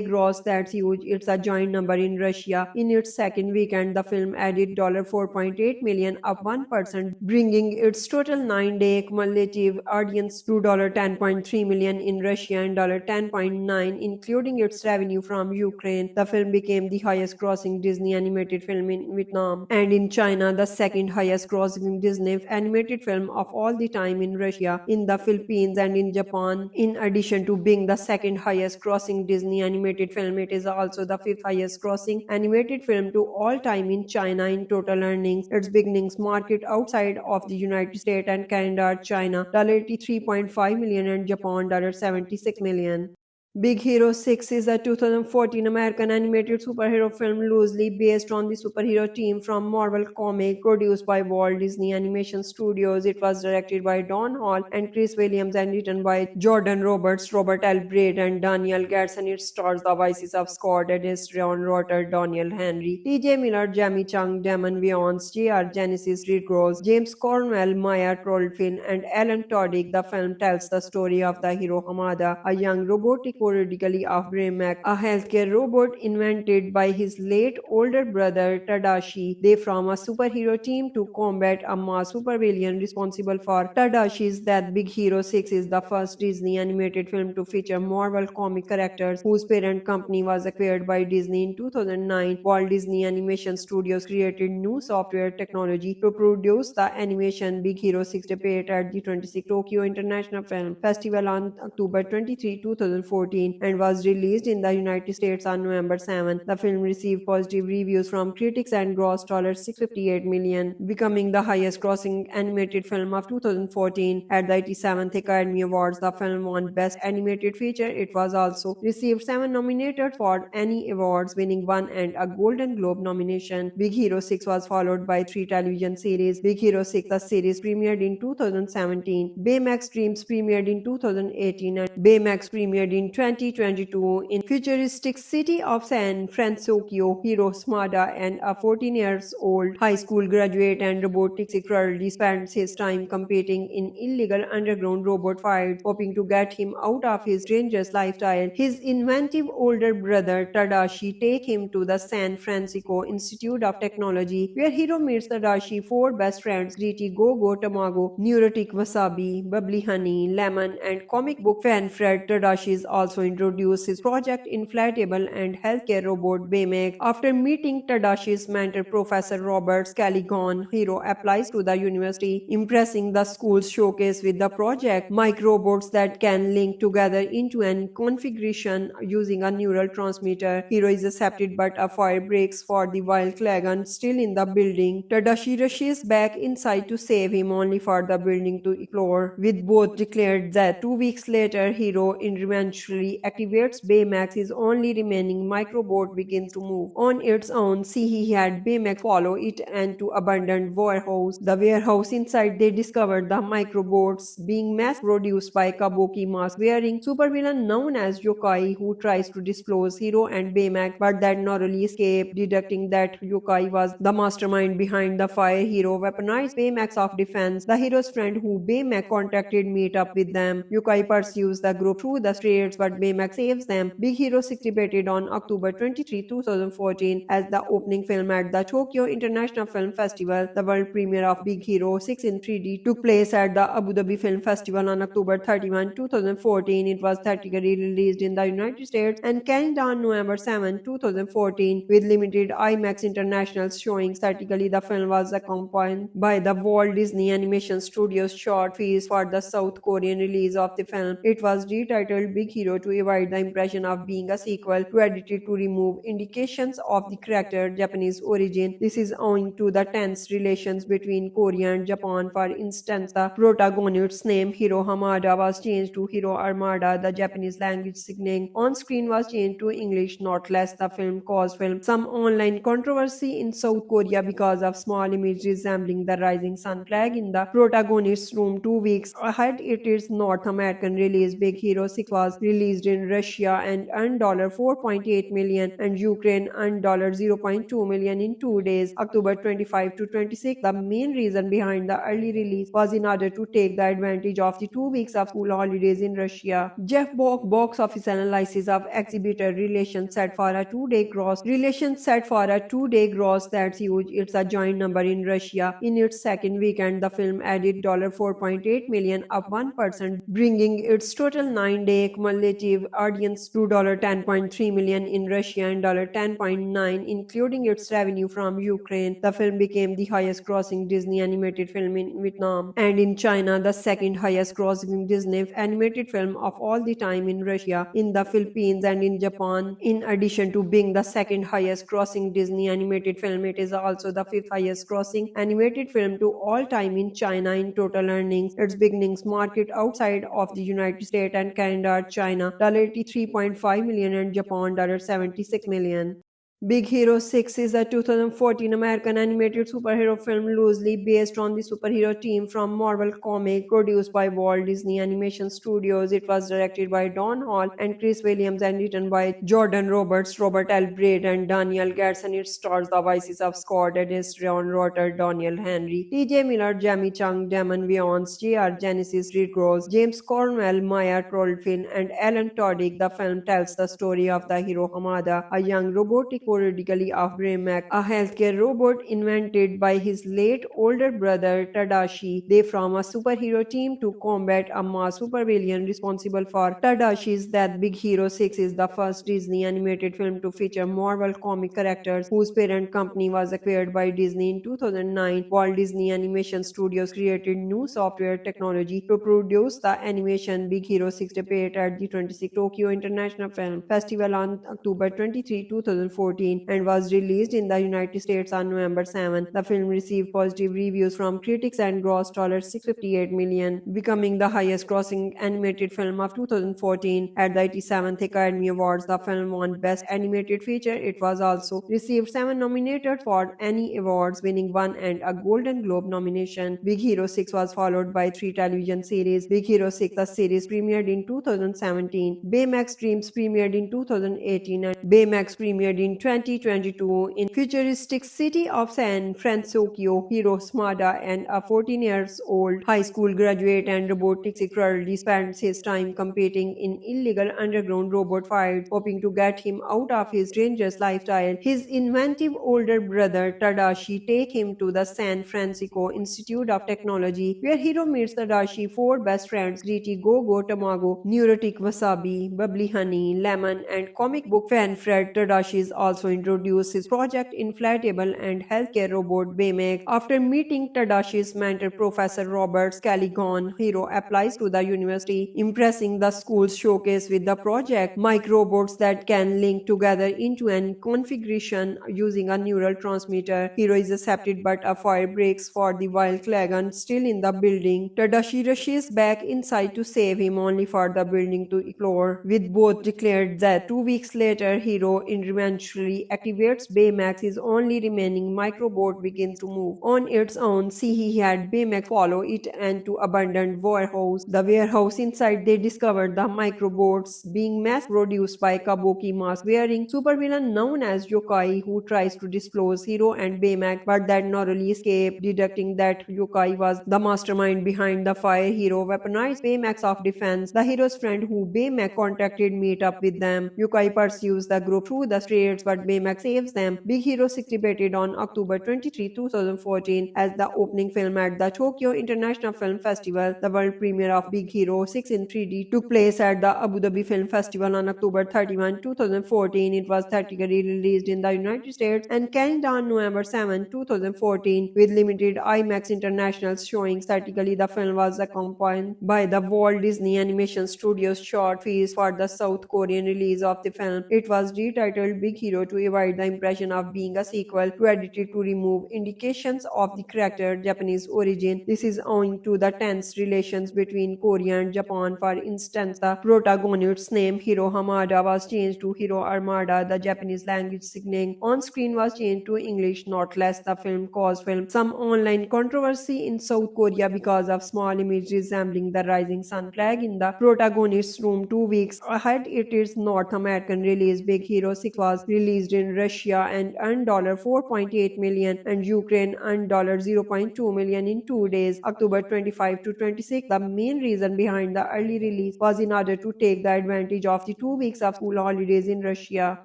[SPEAKER 9] gross. That's huge. It's a giant number in Russia. In its second weekend, the film added $4.8 million, up 1%, bringing its total 9-day cumulative audience to $10.3 million in Russia and $10.9 million, including its revenue from Ukraine. The film became the highest grossing Disney animated film in Vietnam and in China, the second highest grossing Disney animated film of all the time in Russia, in the Philippines, and in Japan. In addition to being the second highest grossing Disney animated film, it is also the 5th highest grossing animated film to all time in China in total earnings. Its beginnings market outside of the United States and Canada, China, China $83.5 million, and Japan $76 million. Big Hero 6 is a 2014 American animated superhero film loosely based on the superhero team from Marvel Comics, produced by Walt Disney Animation Studios. It was directed by Don Hall and Chris Williams and written by Jordan Roberts, Robert L. Braid, and Daniel Gadsden. It stars the voices of Scott Adams, Ron Rotter, Daniel Henry, T.J. Miller, Jamie Chung, Damon Wayans, J.R. Genesis, Reed Gross, James Cornwell, Maya Trolfin, and Alan Tudyk. The film tells the story of the hero Hamada, a young robotic periodically of Baymax, a healthcare robot invented by his late older brother Tadashi. They form a superhero team to combat a mass supervillain responsible for Tadashi's death. Big Hero 6 is the first Disney animated film to feature Marvel comic characters whose parent company was acquired by Disney in 2009. Walt Disney Animation Studios created new software technology to produce the animation. Big Hero 6 debuted at the 26th Tokyo International Film Festival on October 23, 2014 and was released in the United States on November 7. The film received positive reviews from critics and grossed $658 million, becoming the highest grossing animated film of 2014. At the 87th Academy Awards, the film won Best Animated Feature. It was also received 7 nominated for Annie Awards, winning 1 and a Golden Globe nomination. Big Hero 6 was followed by 3 television series. Big Hero 6, the series premiered in 2017. Baymax Dreams premiered in 2018 and Baymax premiered in 2022 in futuristic city of San Francisco. Hiro Hamada, and a 14-year-old high school graduate and robotics secretary, spends his time competing in illegal underground robot fights, hoping to get him out of his dangerous lifestyle. His inventive older brother Tadashi takes him to the San Francisco Institute of Technology, where Hiro meets Tadashi's 4 best friends: Gritty, Go-Go, Tamago, Neurotic, Wasabi, Bubbly Honey, Lemon, and comic book fan Fred. Tadashi is also introduced his Project Inflatable and healthcare robot Baymax. After meeting Tadashi's mentor Professor Robert Scalligon, Hiro applies to the university, impressing the school's showcase with the project microbots that can link together into an configuration using a neural transmitter. Hiro is accepted, but a fire breaks for the while Klagan still in the building. Tadashi rushes back inside to save him, only for the building to explode, with both declared dead. 2 weeks later, Hiro eventually activates Baymax. His only remaining microbot begins to move on its own. He had Baymax follow it and to abandoned warehouse. The warehouse inside, they discovered the microbots being mass produced by Kabuki mask wearing supervillain known as Yokai, who tries to disclose Hiro and Baymax, but that narrowly escape. Deducting that Yokai was the mastermind behind the fire, Hiro weaponized Baymax of defense. The hero's friend who Baymax contacted meet up with them. Yokai pursues the group through the streets, but Baymax saves them. Big Hero 6 debuted on October 23, 2014 as the opening film at the Tokyo International Film Festival. The world premiere of Big Hero 6 in 3D took place at the Abu Dhabi Film Festival on October 31, 2014. It was theatrically released in the United States and Canada on November 7, 2014, with limited IMAX international showings. Theatrically, the film was accompanied by the Walt Disney Animation Studios short fees for the South Korean release of the film. It was retitled Big Hero to avoid the impression of being a sequel, to edited to remove indications of the character's Japanese origin. This is owing to the tense relations between Korea and Japan. For instance, the protagonist's name Hiro Hamada was changed to Hiro Armada. The Japanese language signaling on screen was changed to English. Not less, the film caused some online controversy in South Korea because of small image resembling the rising sun flag in the protagonist's room. 2 weeks ahead its North American release, Big Hero 6 was released in Russia and earned $4.8 million and Ukraine earned $0.2 million in 2 days, October 25 to 26. The main reason behind the early release was in order to take the advantage of the 2 weeks of school holidays in Russia. Jeff Bock box office analysis of exhibitor relations set for a 2-day gross. Relations set for a 2-day gross, that's huge. It's a giant number in Russia. In its second weekend, the film added $4.8 million, up 1%, bringing its total 9-day cumulative estimated audience to $10.3 million in Russia and $10.9 million, including its revenue from Ukraine. The film became the highest grossing Disney animated film in Vietnam and in China, the second highest grossing Disney animated film of all the time in Russia, in the Philippines, and in Japan. In addition to being the second highest grossing Disney animated film, it is also the fifth highest grossing animated film to all time in China in total earnings. Its beginnings market outside of the United States and Canada, China $83.5 million and Japan $76 million. Big Hero 6 is a 2014 American animated superhero film loosely based on the superhero team from Marvel Comics, produced by Walt Disney Animation Studios. It was directed by Don Hall and Chris Williams and written by Jordan Roberts, Robert L. Braid, and Daniel Garrison. It stars the voices of Scott Adams, Ron Rotter, Daniel Henry, T.J. Miller, Jamie Chung, Damon Wayans, J.R. Genesis, Reed Gross, James Cornwell, Maya Trolfin, and Alan Tudyk. The film tells the story of the hero Hamada, a young robotic periodically of Baymax, a healthcare robot invented by his late older brother Tadashi. They form a superhero team to combat a mass supervillain responsible for Tadashi's death. Big Hero 6 is the first Disney animated film to feature Marvel comic characters whose parent company was acquired by Disney in 2009. Walt Disney Animation Studios created new software technology to produce the animation. Big Hero 6 debuted at the 26th Tokyo International Film Festival on October 23, 2014 and was released in the United States on November 7. The film received positive reviews from critics and grossed $658 million, becoming the highest grossing animated film of 2014. At the 87th Academy Awards, the film won Best Animated Feature. It was also received 7 nominated for Annie Awards, winning 1 and a Golden Globe nomination. Big Hero 6 was followed by 3 television series. Big Hero 6, the series premiered in 2017. Baymax Dreams premiered in 2018 and Baymax premiered in 2022 in futuristic city of San Francisco. Hiro Smada, and a 14-year-old high school graduate and robotics secretly spends his time competing in illegal underground robot fights, hoping to get him out of his dangerous lifestyle. His inventive older brother Tadashi takes him to the San Francisco Institute of Technology, where Hiro meets Tadashi 4 best friends: Gritty, Go-Go, Tamago, Neurotic, Wasabi, Bubbly Honey, Lemon, and comic book fan Fred. Tadashi is also introduced his project inflatable and healthcare robot Baymax. After meeting Tadashi's mentor Professor Robert Scalligon, Hiro applies to the university, impressing the school's showcase with the project microbots that can link together into an configuration using a neural transmitter. Hiro is accepted, but a fire breaks for the while Klagan still in the building. Tadashi rushes back inside to save him, only for the building to explode, with both declared that 2 weeks later Hiro eventually activates Baymax. His only remaining microbot begins to move on its own. He had Baymax follow it and to abandoned warehouse. The warehouse inside, they discovered the microbots being mass produced by Kabuki mask wearing supervillain known as Yokai, who tries to disclose Hiro and Baymax, but that narrowly escape. Deducting that Yokai was the mastermind behind the fire, Hiro weaponized Baymax of defense. The hero's friend who Baymax contacted meet up with them. Yokai pursues the group through the streets, but Baymax saves them. Big Hero 6 debuted on October 23, 2014 as the opening film at the Tokyo International Film Festival. The world premiere of Big Hero 6 in 3D took place at the Abu Dhabi Film Festival on October 31, 2014. It was theatrically released in the United States and Canada on November 7, 2014, with limited IMAX international showings. Theatrically, the film was accompanied by the Walt Disney Animation Studios short fees for the South Korean release of the film. It was retitled Big Hero to avoid the impression of being a sequel, to edited to remove indications of the character's Japanese origin. This is owing to the tense relations between Korea and Japan. For instance, the protagonist's name Hiro Hamada was changed to Hiro Armada. The Japanese language signaling on screen was changed to English. Not less, the film caused some online controversy in South Korea because of small image resembling the rising sun flag in the protagonist's room. 2 weeks ahead its North American release, Big Hero 6 was released released in Russia and earned $4.8 million, and Ukraine earned $0.2 million in 2 days, October 25 to 26. The main reason behind the early release was in order to take the advantage of the 2 weeks of school holidays in Russia.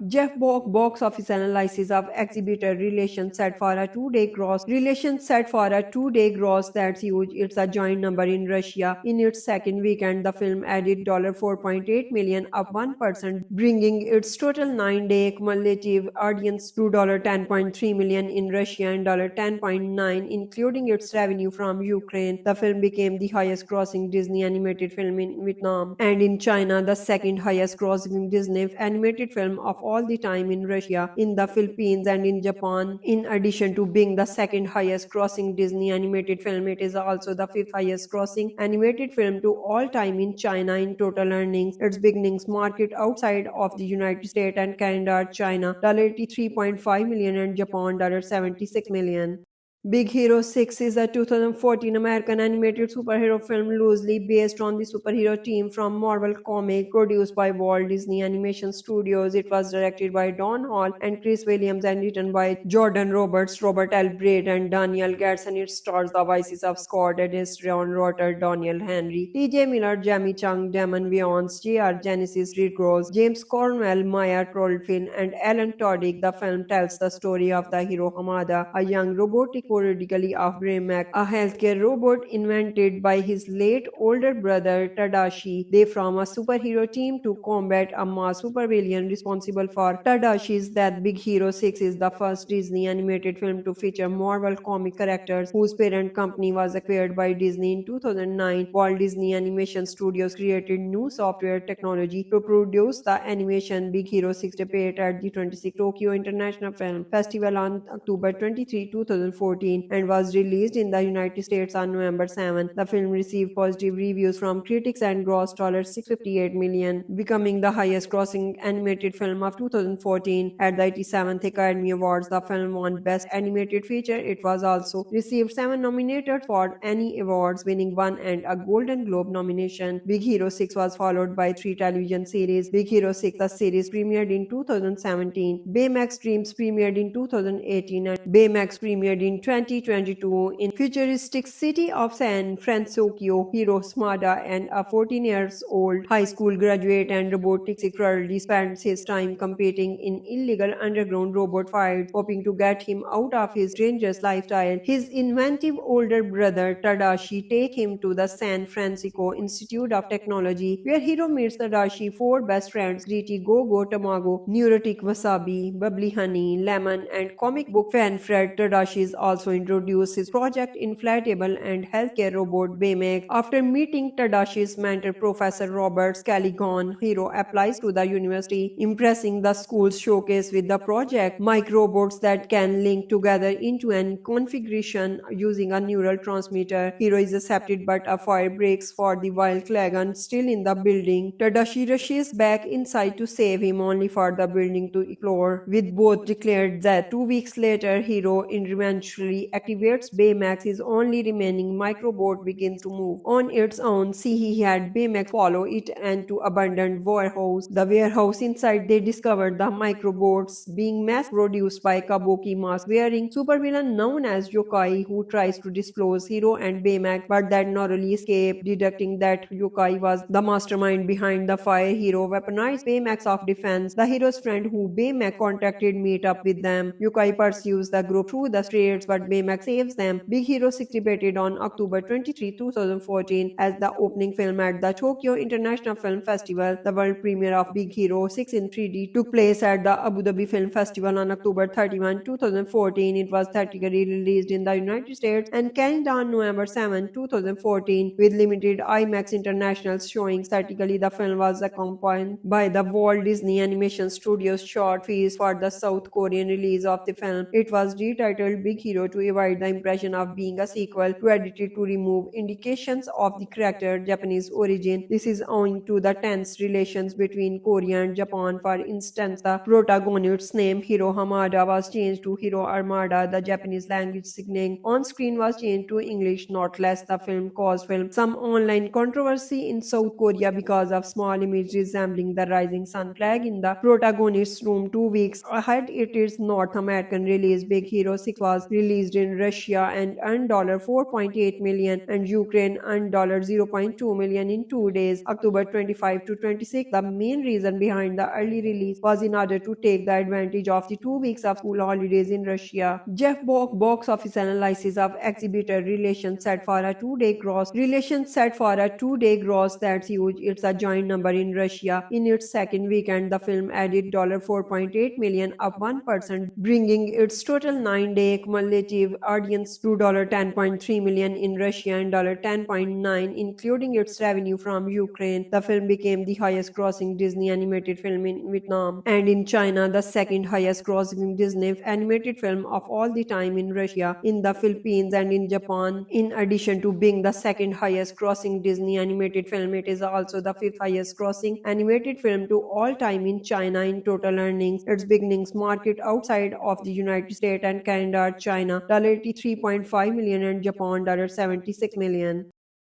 [SPEAKER 9] Jeff Bock box office analysis of exhibitor relations set for a 2-day gross. Relations set for a 2-day gross that's huge. It's a giant number in Russia. In its second weekend, the film added $4.8 million, up 1%, bringing its total 9-day cumulative audience to $10.3 million in Russia and $10.9 million, including its revenue from Ukraine. The film became the highest grossing Disney animated film in Vietnam, and in China, the second highest grossing Disney animated film of all the time in Russia, in the Philippines, and in Japan. In addition to being the second highest grossing Disney animated film, it is also the fifth highest grossing animated film to all time in China in total earnings. Its beginnings market outside of the United States and Canada are China $83.5 million and Japan $76 million. Big Hero 6 is a 2014 American animated superhero film loosely based on the superhero team from Marvel Comics, produced by Walt Disney Animation Studios. It was directed by Don Hall and Chris Williams and written by Jordan Roberts, Robert L. Braid, and Daniel Garson. It stars the voices of Scott Adams, Ron Rotter, Daniel Henry, T.J. Miller, Jamie Chung, Damon Wayans, J.R. Genesis, Reed Gross, James Cornwell, Maya Trolfin, and Alan Tudyk. The film tells the story of the hero Hamada, a young robotic periodically of Baymax, a healthcare robot invented by his late older brother Tadashi. They form a superhero team to combat a mass supervillain responsible for Tadashi's death. Big Hero 6 is the first Disney animated film to feature Marvel comic characters whose parent company was acquired by Disney in 2009. Walt Disney Animation Studios created new software technology to produce the animation. Big Hero 6 debuted at the 26th Tokyo International Film Festival on October 23, 2014, and was released in the United States on November 7. The film received positive reviews from critics and grossed $658 million, becoming the highest grossing animated film of 2014. At the 87th Academy Awards, the film won Best Animated Feature. It was also received 7 nominated for Annie Awards, winning 1 and a Golden Globe nomination. Big Hero 6 was followed by 3 television series. Big Hero 6, the series, premiered in 2017. Baymax Dreams premiered in 2018, and Baymax premiered in 2022 in futuristic city of San Francisco. Hiro Smada, and a 14-year-old high school graduate and robotics secretly spends his time competing in illegal underground robot fights, hoping to get him out of his dangerous lifestyle. His inventive older brother Tadashi take him to the San Francisco Institute of Technology, where Hiro meets Tadashi 4 best friends: Gritty, Go-Go, Tamago, Neurotic, Wasabi, Bubbly Honey, Lemon, and comic book fan Fred. Tadashi is also introduced his project inflatable and healthcare robot Baymax. After meeting Tadashi's mentor Professor Robert Scalligon, Hiro applies to the university, impressing the school's showcase with the project microbots that can link together into an configuration using a neural transmitter. Hiro is accepted, but a fire breaks for the while Klagan still in the building. Tadashi rushes back inside to save him, only for the building to explode, with both declared that 2 weeks later Hiro eventually activates Baymax. His only remaining microbot begins to move on its own. See, he had Baymax follow it and to abandoned warehouse. The warehouse inside, they discovered the microbots being mass produced by Kabuki mask wearing supervillain known as Yokai, who tries to disclose Hiro and Baymax, but that narrowly escape. Deducting that Yokai was the mastermind behind the fire, Hiro weaponized Baymax of defense. The hero's friend who Baymax contacted meet up with them. Yokai pursues the group through the streets, but Baymax saves them. Big Hero 6 debuted on October 23, 2014 as the opening film at the Tokyo International Film Festival. The world premiere of Big Hero 6 in 3D took place at the Abu Dhabi Film Festival on October 31, 2014. It was theatrically released in the United States and Canada on November 7, 2014, with limited IMAX international showings. Theatrically, the film was accompanied by the Walt Disney Animation Studios short fees for the South Korean release of the film. It was retitled Big Hero studio to avoid the impression of being a sequel to edited to remove indications of the character Japanese origin. This is owing to the tense relations between Korea and Japan. For instance, the protagonist's name Hiro Hamada was changed to Hiro Armada. The Japanese language signaling on screen was changed to English. Not less, the film caused some online controversy in South Korea because of small images resembling the rising sun flag in the protagonist's room. 2 weeks ahead its North American release, Big Hero 6 was released in Russia and earned $4.8 million and Ukraine earned $0.2 million in 2 days, October 25 to 26. The main reason behind the early release was in order to take the advantage of the 2 weeks of school holidays in Russia. Jeff Bock box office analysis of exhibitor relations set for a 2-day gross. Relations set for a 2-day gross, that's huge. It's a giant number in Russia. In its second weekend, the film added $4.8 million, up 1%, bringing its total 9-day cumulative audience to $10.3 million in Russia and $10.9 million, including its revenue from Ukraine. The film became the highest-grossing Disney animated film in Vietnam and in China, the second highest-grossing Disney animated film of all the time in Russia, in the Philippines, and in Japan. In addition to being the second highest-grossing Disney animated film, it is also the fifth highest-grossing animated film to all time in China in total earnings. Its beginnings market outside of the United States and Canada, China $83.5 million and Japan $76 million.